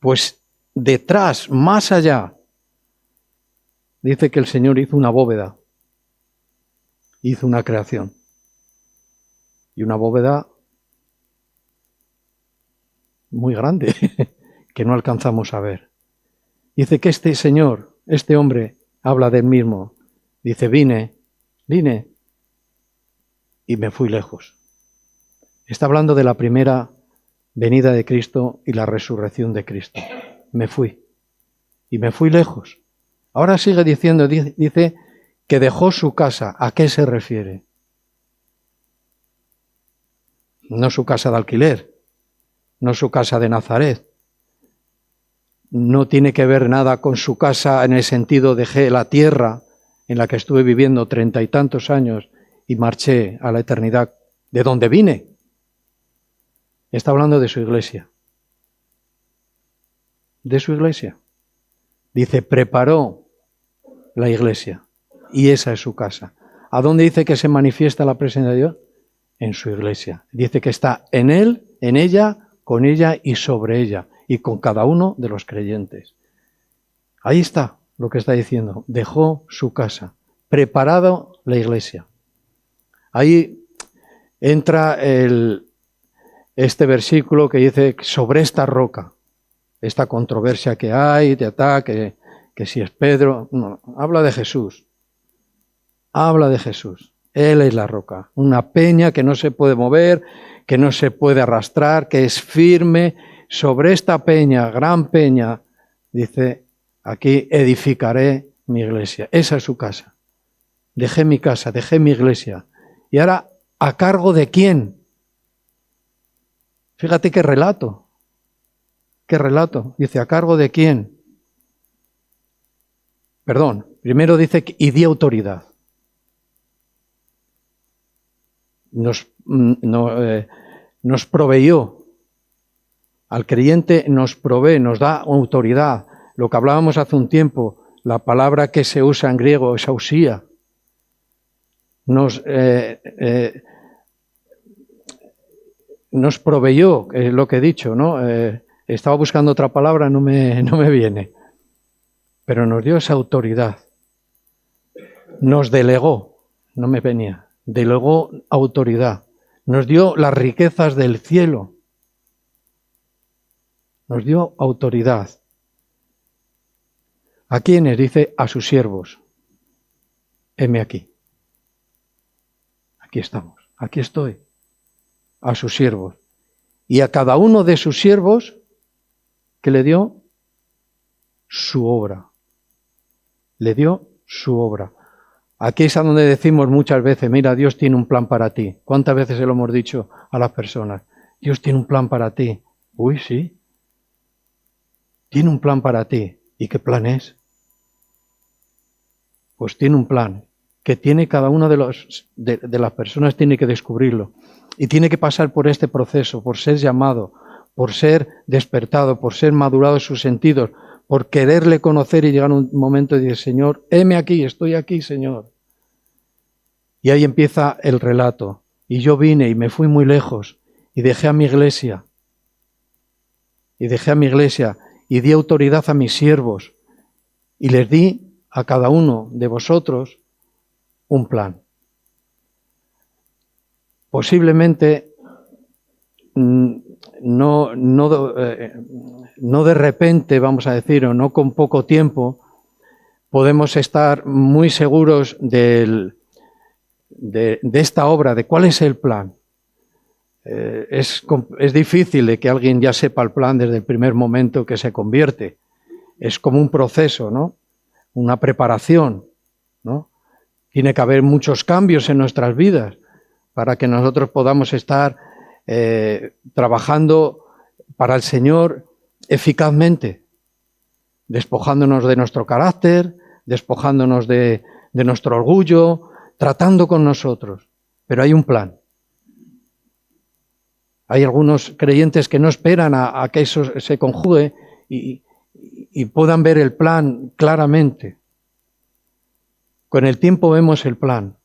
Pues detrás, más allá, dice que el Señor hizo una bóveda. Hizo una creación. Y una bóveda muy grande, que no alcanzamos a ver. Dice que este Señor, este hombre, habla del mismo. Dice, vine y me fui lejos. Está hablando de la primera venida de Cristo y la resurrección de Cristo. Me fui y me fui lejos. Ahora sigue diciendo, dice que dejó su casa. ¿A qué se refiere? No su casa de alquiler, no su casa de Nazaret. No tiene que ver nada con su casa en el sentido dejé la tierra en la que estuve viviendo 30 y tantos años y marché a la eternidad, de donde vine. Está hablando de su iglesia. De su iglesia. Dice, preparó la iglesia y esa es su casa. ¿A dónde dice que se manifiesta la presencia de Dios? En su iglesia. Dice que está en él, en ella, con ella y sobre ella. Y con cada uno de los creyentes. Ahí está lo que está diciendo. Dejó su casa, preparado la iglesia. Ahí entra este versículo que dice sobre esta roca, esta controversia que hay, de ataque, que si es Pedro. No, habla de Jesús. Habla de Jesús. Él es la roca, una peña que no se puede mover, que no se puede arrastrar, que es firme. Sobre esta peña, gran peña, dice, aquí edificaré mi iglesia. Esa es su casa. Dejé mi casa, dejé mi iglesia. Y ahora, ¿a cargo de quién? Fíjate qué relato. Qué relato. Dice, ¿a cargo de quién? Perdón, primero dice, y di autoridad. Nos proveyó. Al creyente nos provee, nos da autoridad. Lo que hablábamos hace un tiempo, la palabra que se usa en griego es ausía. nos proveyó, lo que he dicho, ¿no? Estaba buscando otra palabra, no me viene. Pero nos dio esa autoridad. Nos delegó, no me venía, delegó autoridad. Nos dio las riquezas del cielo. Nos dio autoridad. ¿A quiénes? Dice, a sus siervos. Heme aquí. Aquí estamos, aquí estoy. A sus siervos. Y a cada uno de sus siervos, que le dio su obra. Le dio su obra. Aquí es a donde decimos muchas veces, mira, Dios tiene un plan para ti. ¿Cuántas veces se lo hemos dicho a las personas? Dios tiene un plan para ti. Uy, sí. Tiene un plan para ti. ¿Y qué plan es? Pues tiene un plan que tiene cada una de las personas, tiene que descubrirlo. Y tiene que pasar por este proceso, por ser llamado, por ser despertado, por ser madurado en sus sentidos, por quererle conocer y llegar a un momento y decir, Señor, heme aquí, estoy aquí, Señor. Y ahí empieza el relato. Y yo vine y me fui muy lejos y dejé a mi iglesia. Y di autoridad a mis siervos. Y les di a cada uno de vosotros un plan. Posiblemente no de repente, vamos a decir, o no con poco tiempo, podemos estar muy seguros de esta obra, de cuál es el plan. Es difícil de que alguien ya sepa el plan desde el primer momento que se convierte. Es como un proceso, ¿no? Una preparación, ¿no? Tiene que haber muchos cambios en nuestras vidas para que nosotros podamos estar trabajando para el Señor eficazmente, despojándonos de nuestro carácter, despojándonos de nuestro orgullo, tratando con nosotros. Pero hay un plan. Hay algunos creyentes que no esperan a que eso se conjugue y puedan ver el plan claramente. Con el tiempo vemos el plan.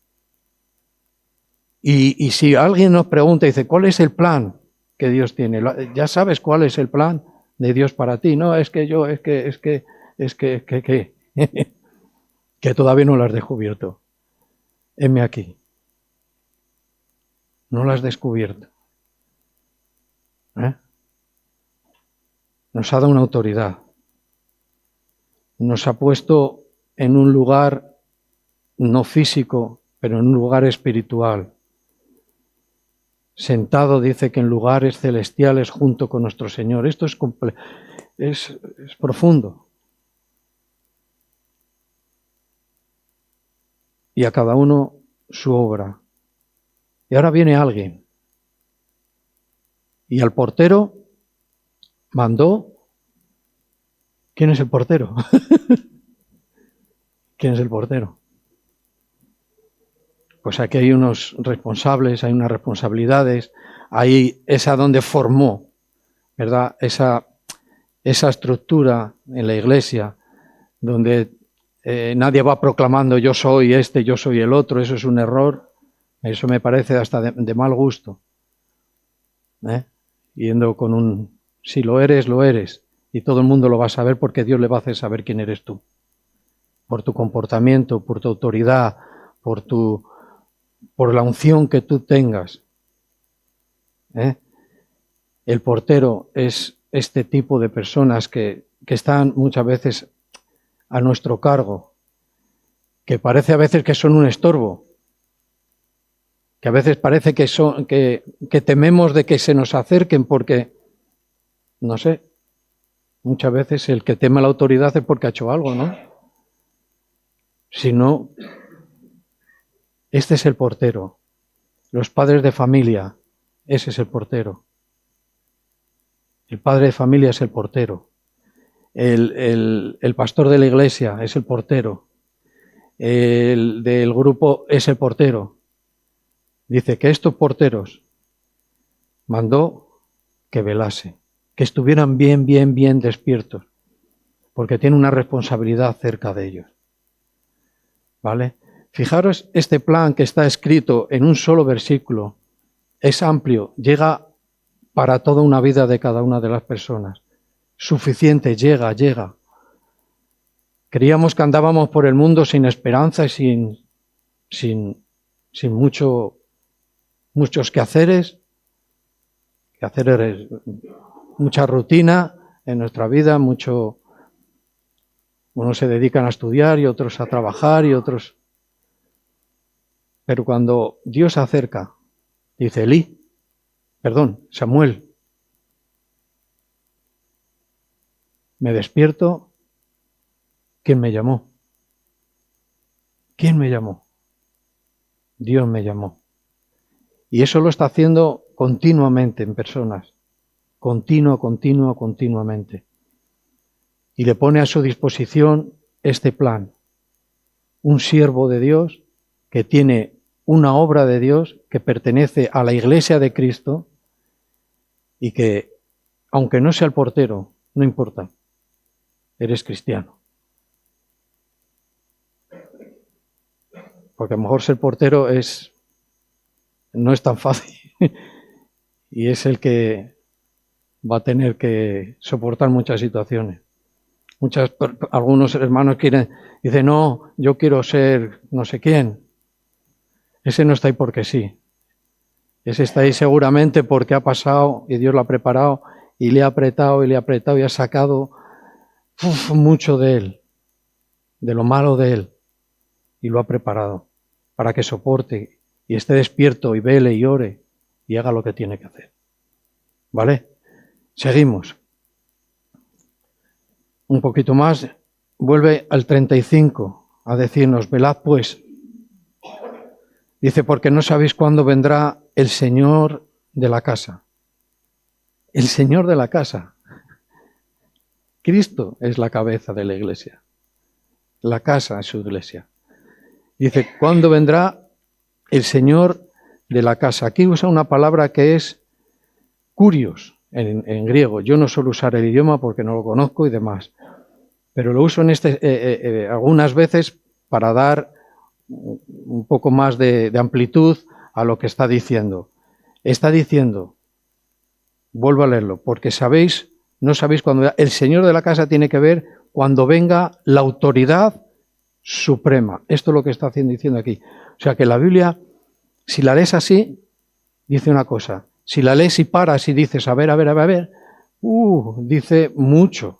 Y si alguien nos pregunta y dice, ¿cuál es el plan que Dios tiene? Ya sabes cuál es el plan de Dios para ti. No, que todavía no lo has descubierto. Heme aquí. No lo has descubierto. Nos ha dado una autoridad. Nos ha puesto en un lugar no físico, pero en un lugar espiritual. Sentado, dice que en lugares celestiales junto con nuestro Señor. Esto es profundo. Y a cada uno su obra. Y ahora viene alguien. Y al portero mandó. ¿Quién es el portero? ¿Quién es el portero? Pues aquí hay unos responsables, hay unas responsabilidades, ahí es a donde formó, ¿verdad? Esa estructura en la iglesia, donde nadie va proclamando yo soy este, yo soy el otro, eso es un error, eso me parece hasta de mal gusto. Yendo con un, si lo eres, y todo el mundo lo va a saber porque Dios le va a hacer saber quién eres tú. Por tu comportamiento, por tu autoridad, por la unción que tú tengas. El portero es este tipo de personas que están muchas veces a nuestro cargo, que parece a veces que son un estorbo, que a veces parece que tememos de que se nos acerquen porque, no sé, muchas veces el que teme la autoridad es porque ha hecho algo, ¿no? Si no, este es el portero. Los padres de familia, ese es el portero. El padre de familia es el portero. El pastor de la iglesia es el portero. El del grupo es el portero. Dice que estos porteros mandó que velase, que estuvieran bien despiertos, porque tiene una responsabilidad cerca de ellos. ¿Vale? Fijaros, este plan que está escrito en un solo versículo es amplio, llega para toda una vida de cada una de las personas. Suficiente, llega. Creíamos que andábamos por el mundo sin esperanza y sin muchos quehaceres, mucha rutina en nuestra vida, unos se dedican a estudiar y otros a trabajar y otros. Pero cuando Dios se acerca, dice Samuel, me despierto, ¿quién me llamó? ¿Quién me llamó? Dios me llamó. Y eso lo está haciendo continuamente en personas, continuamente. Y le pone a su disposición este plan. Un siervo de Dios que tiene una obra de Dios que pertenece a la Iglesia de Cristo y que, aunque no sea el portero, no importa, eres cristiano. Porque a lo mejor ser portero no es tan fácil y es el que va a tener que soportar muchas situaciones. Algunos hermanos dicen, no, yo quiero ser no sé quién. Ese no está ahí porque sí. Ese está ahí seguramente porque ha pasado y Dios lo ha preparado y le ha apretado y ha sacado mucho de él, de lo malo de él, y lo ha preparado para que soporte y esté despierto y vele y ore y haga lo que tiene que hacer. ¿Vale? Seguimos. Un poquito más, vuelve al 35 a decirnos, velad pues. Dice, porque no sabéis cuándo vendrá el Señor de la casa. El Señor de la casa. Cristo es la cabeza de la iglesia. La casa es su iglesia. Dice, ¿cuándo vendrá el Señor de la casa? Aquí usa una palabra que es kurios en griego. Yo no suelo usar el idioma porque no lo conozco y demás. Pero lo uso algunas veces para dar un poco más de amplitud a lo que está diciendo. Está diciendo, vuelvo a leerlo, porque no sabéis cuándo el Señor de la casa tiene que ver cuando venga la autoridad suprema. Esto es lo que está diciendo aquí. O sea que la Biblia, si la lees así, dice una cosa. Si la lees y paras y dices, a ver, dice mucho.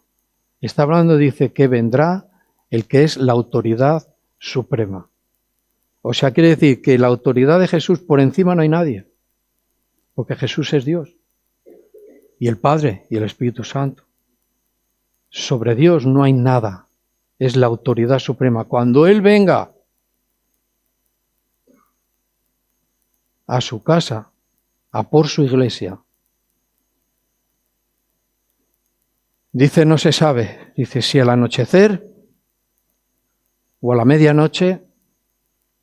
Está hablando, dice, que vendrá el que es la autoridad suprema. O sea, quiere decir que la autoridad de Jesús, por encima no hay nadie. Porque Jesús es Dios. Y el Padre y el Espíritu Santo. Sobre Dios no hay nada. Es la autoridad suprema. Cuando Él venga a su casa, a por su iglesia, dice, no se sabe. Dice, si al anochecer, o a la medianoche,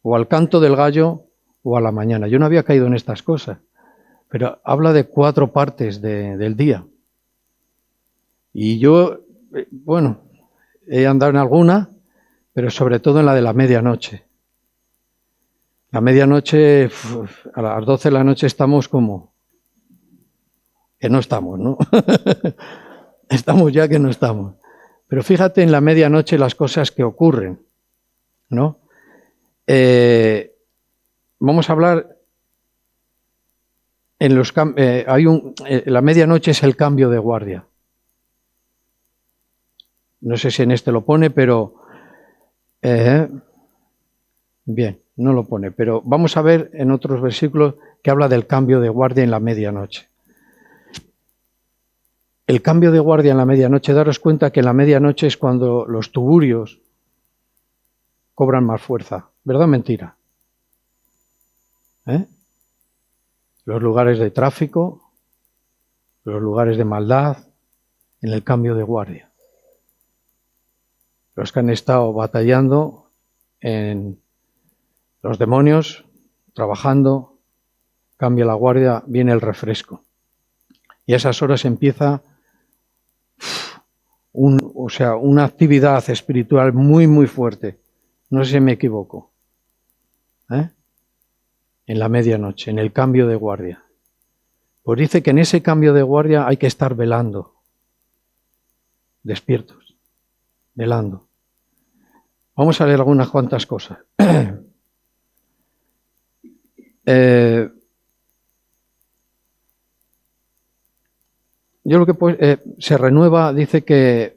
o al canto del gallo, o a la mañana. Yo no había caído en estas cosas, pero habla de 4 partes del día. Y yo, he andado en alguna, pero sobre todo en la de la medianoche. La medianoche, a las 12 de la noche estamos como que no estamos, ¿no? Estamos ya que no estamos. Pero fíjate en la medianoche las cosas que ocurren, ¿no? Vamos a hablar la medianoche es el cambio de guardia. No sé si en este lo pone, pero bien, no lo pone. Pero vamos a ver en otros versículos que habla del cambio de guardia en la medianoche. El cambio de guardia en la medianoche, daros cuenta que en la medianoche es cuando los tuburios cobran más fuerza. ¿Verdad o mentira? Los lugares de tráfico, los lugares de maldad, en el cambio de guardia. Los que han estado batallando en los demonios, trabajando, cambia la guardia, viene el refresco. Y a esas horas empieza una actividad espiritual muy, muy fuerte. No sé si me equivoco. en la medianoche, en el cambio de guardia. Pues dice que en ese cambio de guardia hay que estar velando, despiertos, velando. Vamos a leer algunas cuantas cosas. Yo lo que se renueva, dice que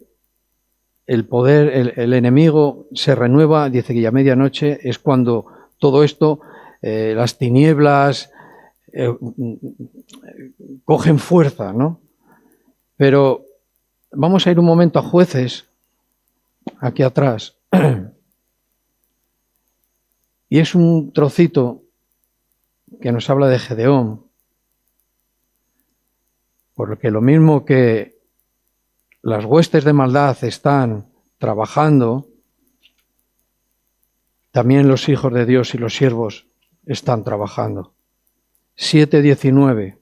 el poder, el enemigo se renueva, dice que ya a medianoche es cuando todo esto, las tinieblas, cogen fuerza, ¿no? Pero vamos a ir un momento a Jueces, aquí atrás. Y es un trocito que nos habla de Gedeón, porque lo mismo que las huestes de maldad están trabajando, también los hijos de Dios y los siervos están trabajando. 7:19.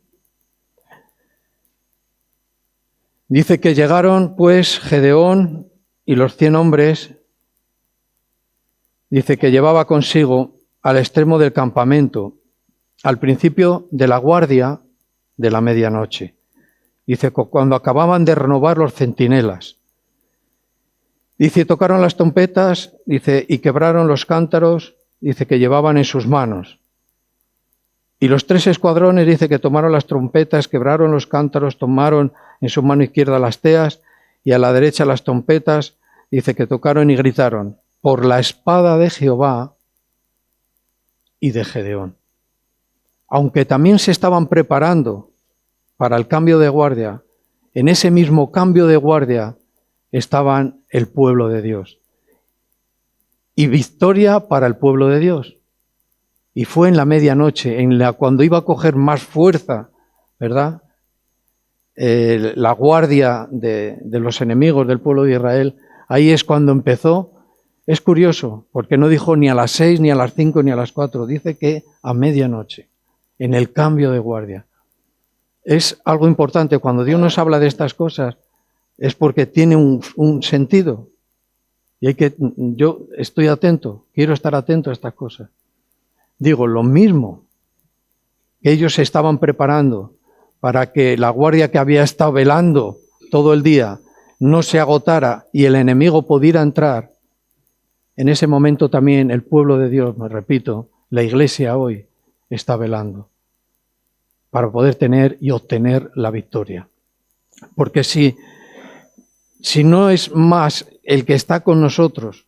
Dice que llegaron pues Gedeón y los 100 hombres, dice que llevaba consigo al extremo del campamento, al principio de la guardia de la medianoche. Dice que cuando acababan de renovar los centinelas. Dice, tocaron las trompetas, dice, y quebraron los cántaros, dice, que llevaban en sus manos. Y los 3 escuadrones, dice, que tomaron las trompetas, quebraron los cántaros, tomaron en su mano izquierda las teas y a la derecha las trompetas, dice, que tocaron y gritaron, por la espada de Jehová y de Gedeón. Aunque también se estaban preparando para el cambio de guardia, en ese mismo cambio de guardia estaban el pueblo de Dios. Y victoria para el pueblo de Dios. Y fue en la medianoche, cuando iba a coger más fuerza, ¿verdad? La guardia de los enemigos del pueblo de Israel, ahí es cuando empezó. Es curioso, porque no dijo ni a las 6, ni a las 5, ni a las 4, dice que a medianoche, en el cambio de guardia. Es algo importante, cuando Dios nos habla de estas cosas, es porque tiene un sentido. Y yo estoy atento, quiero estar atento a estas cosas. Digo, lo mismo que ellos se estaban preparando para que la guardia que había estado velando todo el día no se agotara y el enemigo pudiera entrar, en ese momento también el pueblo de Dios, me repito, la iglesia hoy está velando para poder tener y obtener la victoria. Porque si no es más el que está con nosotros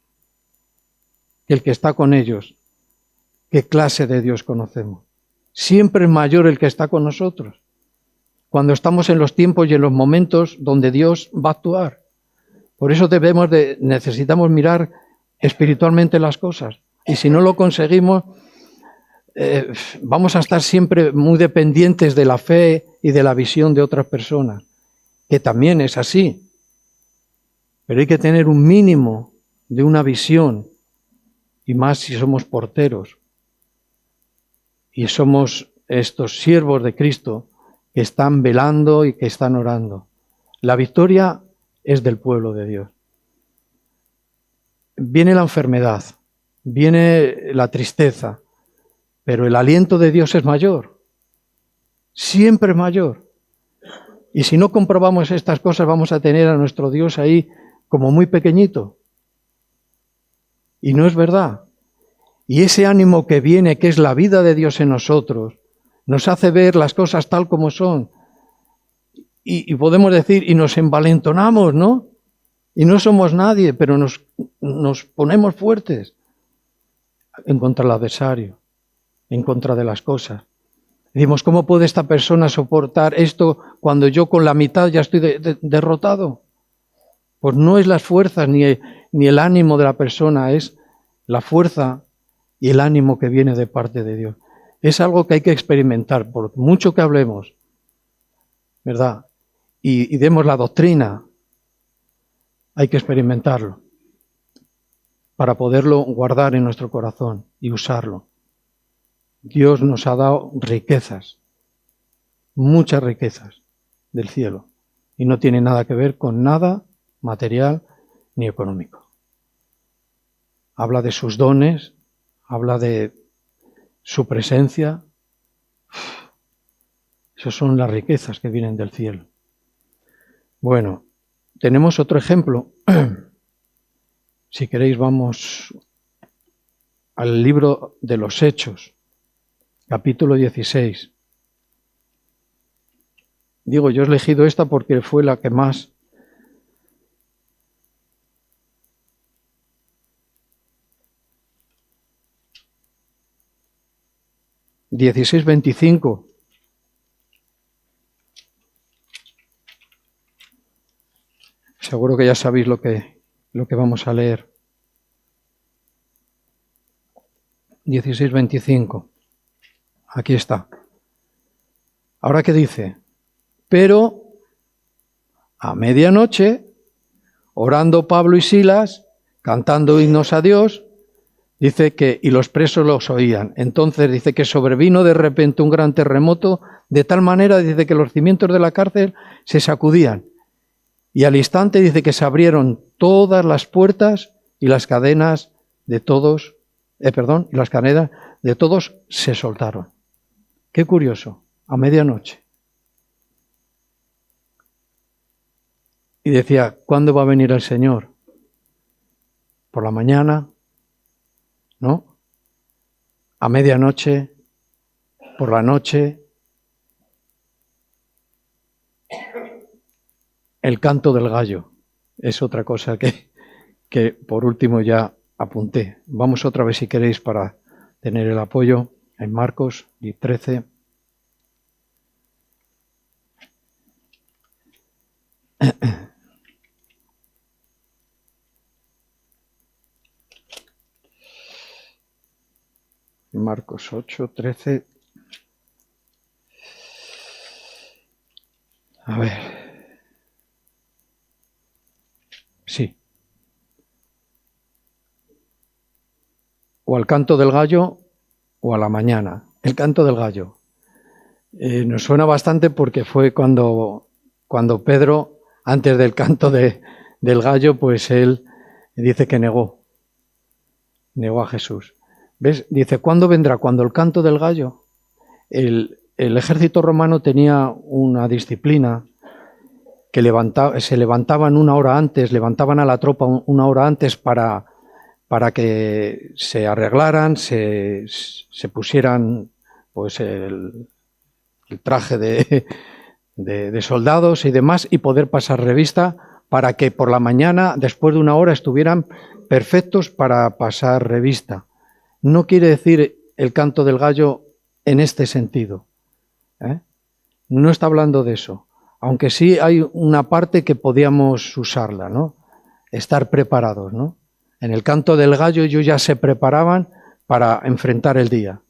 que el que está con ellos, ¿qué clase de Dios conocemos? Siempre es mayor el que está con nosotros. Cuando estamos en los tiempos y en los momentos donde Dios va a actuar. Por eso necesitamos mirar espiritualmente las cosas. Y si no lo conseguimos, vamos a estar siempre muy dependientes de la fe y de la visión de otras personas, que también es así. Pero hay que tener un mínimo de una visión, y más si somos porteros. Y somos estos siervos de Cristo que están velando y que están orando. La victoria es del pueblo de Dios. Viene la enfermedad, viene la tristeza, pero el aliento de Dios es mayor. Siempre mayor. Y si no comprobamos estas cosas, vamos a tener a nuestro Dios ahí como muy pequeñito. Y no es verdad. Y ese ánimo que viene, que es la vida de Dios en nosotros, nos hace ver las cosas tal como son. Y podemos decir, y nos envalentonamos, ¿no? Y no somos nadie, pero nos ponemos fuertes en contra del adversario, en contra de las cosas. Decimos, ¿cómo puede esta persona soportar esto cuando yo con la mitad ya estoy derrotado? Pues no es las fuerzas ni el ánimo de la persona, es la fuerza y el ánimo que viene de parte de Dios. Es algo que hay que experimentar, por mucho que hablemos, ¿verdad? Y demos la doctrina, hay que experimentarlo para poderlo guardar en nuestro corazón y usarlo. Dios nos ha dado riquezas, muchas riquezas del cielo, y no tiene nada que ver con nada material ni económico. Habla de sus dones, habla de su presencia. Esas son las riquezas que vienen del cielo. Bueno, tenemos otro ejemplo. Si queréis, vamos al libro de los Hechos, capítulo 16. Digo, yo he elegido esta porque fue la que más... (16:25). Seguro que ya sabéis lo que vamos a leer. 16:25. Aquí está. Ahora, ¿qué dice? Pero a medianoche, orando Pablo y Silas, cantando himnos a Dios, dice que, y los presos los oían. Entonces dice que sobrevino de repente un gran terremoto, de tal manera, dice que los cimientos de la cárcel se sacudían. Y al instante dice que se abrieron todas las puertas y las cadenas de todos, y las cadenas de todos se soltaron. Qué curioso, a medianoche. Y decía, ¿cuándo va a venir el Señor? ¿Por la mañana? ¿No? A medianoche, por la noche. El canto del gallo es otra cosa que por último ya apunté. Vamos otra vez si queréis para tener el apoyo en Marcos 13. Marcos 8:13. A ver. Sí. O al canto del gallo o a la mañana. El canto del gallo. Nos suena bastante porque fue cuando Pedro, antes del canto del gallo, pues él dice que negó a Jesús. ¿Ves? Dice, ¿cuándo vendrá? Cuando el canto del gallo. El ejército romano tenía una disciplina que se levantaban una hora antes, levantaban a la tropa una hora antes para que se arreglaran, se pusieran pues el traje de soldados y demás y poder pasar revista para que por la mañana, después de una hora, estuvieran perfectos para pasar revista. No quiere decir el canto del gallo en este sentido, ¿eh? No está hablando de eso, aunque sí hay una parte que podíamos usarla, ¿no? Estar preparados, ¿no? En el canto del gallo ellos ya se preparaban para enfrentar el día.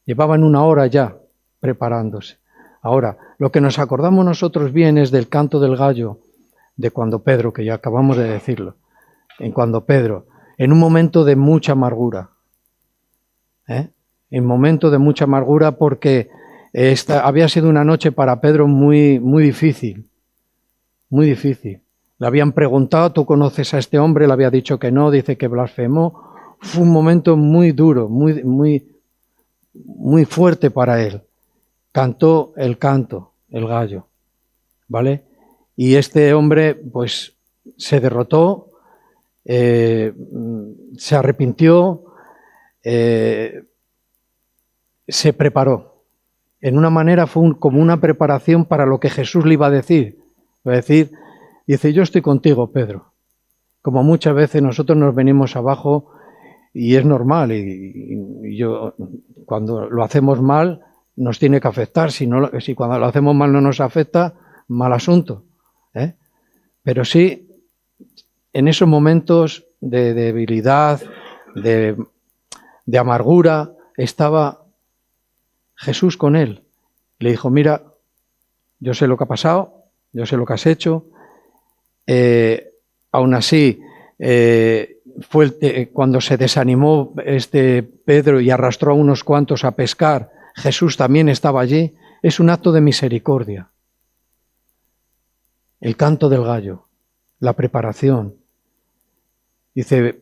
Llevaban una hora ya preparándose. Ahora, lo que nos acordamos nosotros bien es del canto del gallo de cuando Pedro, que ya acabamos de decirlo, en un momento de mucha amargura, en momento de mucha amargura porque había sido una noche para Pedro muy, muy difícil, muy difícil. Le habían preguntado, ¿tú conoces a este hombre? Le había dicho que no, dice que blasfemó. Fue un momento muy duro, muy, muy, muy fuerte para él. Cantó el gallo, ¿vale? Y este hombre, pues, se derrotó, se arrepintió, se preparó. En una manera fue como una preparación para lo que Jesús le iba a decir. Va a decir, dice, yo estoy contigo, Pedro. Como muchas veces nosotros nos venimos abajo y es normal. Y yo, cuando lo hacemos mal, nos tiene que afectar. Si cuando lo hacemos mal no nos afecta, mal asunto, ¿eh? Pero sí, en esos momentos de debilidad, de amargura, estaba Jesús con él. Le dijo, mira, yo sé lo que ha pasado, yo sé lo que has hecho. Aún así, cuando se desanimó Pedro y arrastró a unos cuantos a pescar, Jesús también estaba allí. Es un acto de misericordia. El canto del gallo, la preparación. Dice,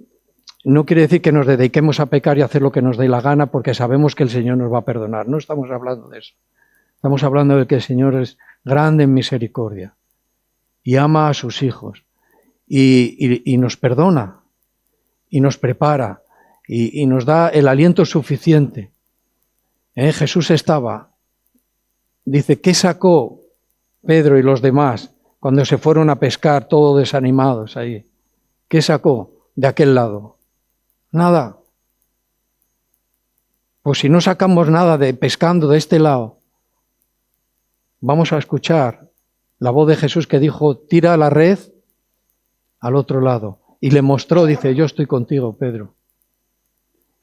no quiere decir que nos dediquemos a pecar y a hacer lo que nos dé la gana porque sabemos que el Señor nos va a perdonar. No estamos hablando de eso. Estamos hablando de que el Señor es grande en misericordia y ama a sus hijos y nos perdona y nos prepara y nos da el aliento suficiente. Jesús estaba, dice, ¿qué sacó Pedro y los demás cuando se fueron a pescar todos desanimados ahí? ¿Qué sacó de aquel lado? Nada. Pues si no sacamos nada de pescando de este lado, vamos a escuchar la voz de Jesús que dijo, tira la red al otro lado. Y le mostró, dice, yo estoy contigo, Pedro.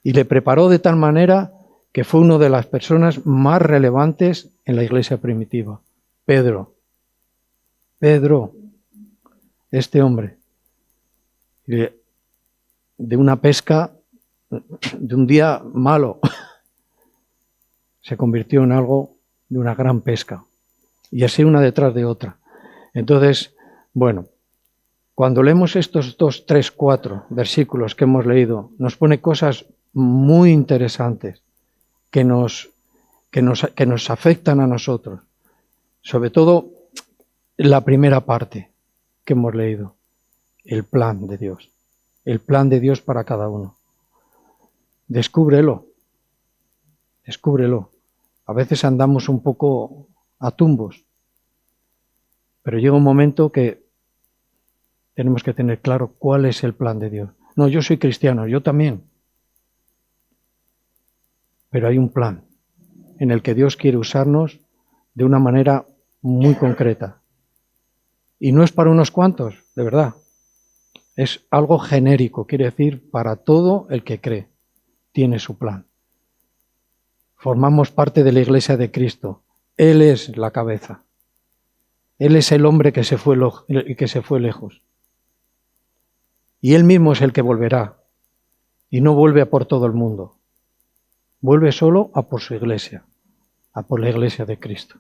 Y le preparó de tal manera que fue una de las personas más relevantes en la iglesia primitiva. Pedro, este hombre, de una pesca, de un día malo, se convirtió en algo de una gran pesca. Y así una detrás de otra. Entonces, bueno, cuando leemos estos 2, 3, 4 versículos que hemos leído, nos pone cosas muy interesantes que nos afectan a nosotros. Sobre todo la primera parte que hemos leído, el plan de Dios. El plan de Dios para cada uno. Descúbrelo. A veces andamos un poco a tumbos, pero llega un momento que tenemos que tener claro cuál es el plan de Dios. No, yo soy cristiano, yo también. Pero hay un plan en el que Dios quiere usarnos de una manera muy concreta. Y no es para unos cuantos, de verdad. Es algo genérico, quiere decir para todo el que cree. Tiene su plan. Formamos parte de la Iglesia de Cristo. Él es la cabeza. Él es el hombre que se fue lejos. Y Él mismo es el que volverá. Y no vuelve a por todo el mundo. Vuelve solo a por su iglesia. A por la Iglesia de Cristo.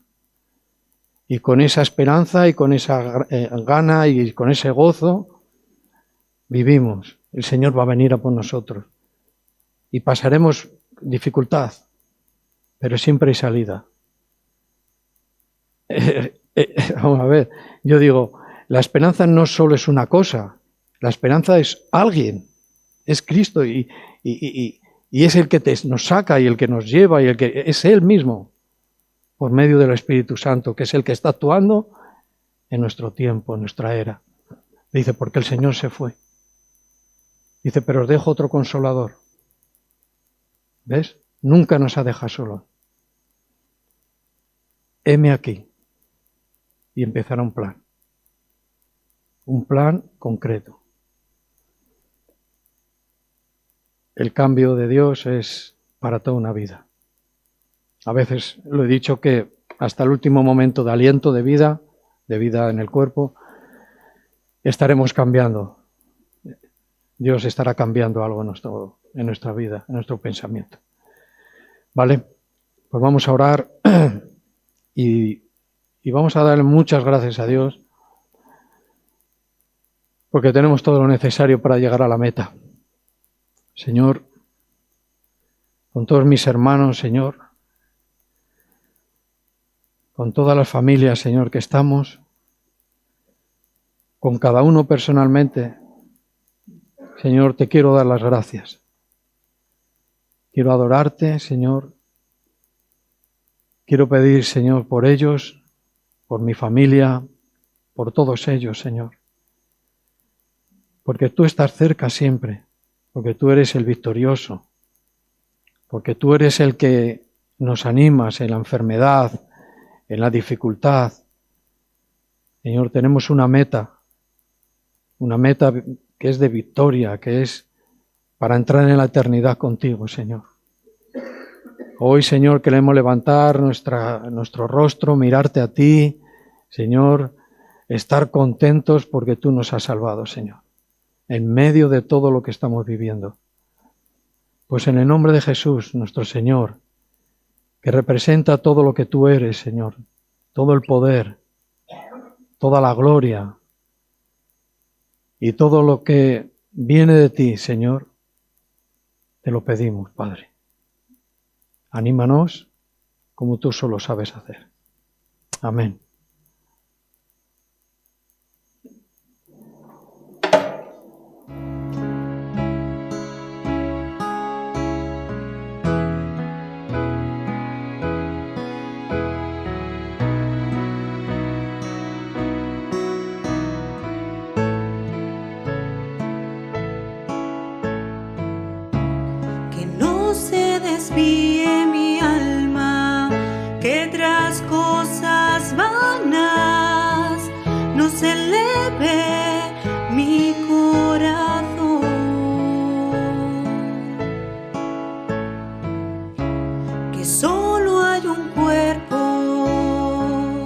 Y con esa esperanza y con esa gana y con ese gozo vivimos. El Señor va a venir a por nosotros. Y pasaremos dificultad, pero siempre hay salida. Vamos a ver, yo digo, la esperanza no solo es una cosa, la esperanza es alguien, es Cristo y es el que nos saca y el que nos lleva y el que es Él mismo, por medio del Espíritu Santo, que es el que está actuando en nuestro tiempo, en nuestra era. Dice, porque el Señor se fue. Dice, pero os dejo otro consolador. ¿Ves? Nunca nos ha dejado solos. Heme aquí. Y empezará un plan. Un plan concreto. El cambio de Dios es para toda una vida. A veces lo he dicho que hasta el último momento de aliento de vida en el cuerpo, estaremos cambiando. Dios estará cambiando algo en nuestra vida, en nuestro pensamiento. ¿Vale? Pues vamos a orar y vamos a darle muchas gracias a Dios porque tenemos todo lo necesario para llegar a la meta. Señor, con todos mis hermanos, Señor, con todas las familias, Señor, que estamos, con cada uno personalmente, Señor, te quiero dar las gracias. Quiero adorarte, Señor. Quiero pedir, Señor, por ellos, por mi familia, por todos ellos, Señor. Porque tú estás cerca siempre, porque tú eres el victorioso, porque tú eres el que nos animas en la enfermedad, en la dificultad. Señor, tenemos una meta que es de victoria, que es para entrar en la eternidad contigo, Señor. Hoy, Señor, queremos levantar nuestro rostro, mirarte a ti, Señor, estar contentos porque tú nos has salvado, Señor, en medio de todo lo que estamos viviendo. Pues en el nombre de Jesús, nuestro Señor, que representa todo lo que tú eres, Señor, todo el poder, toda la gloria y todo lo que viene de ti, Señor, Te lo pedimos, Padre. Anímanos como tú solo sabes hacer. Amén. Que no se desvíe mi alma, que tras cosas vanas no se eleve mi corazón.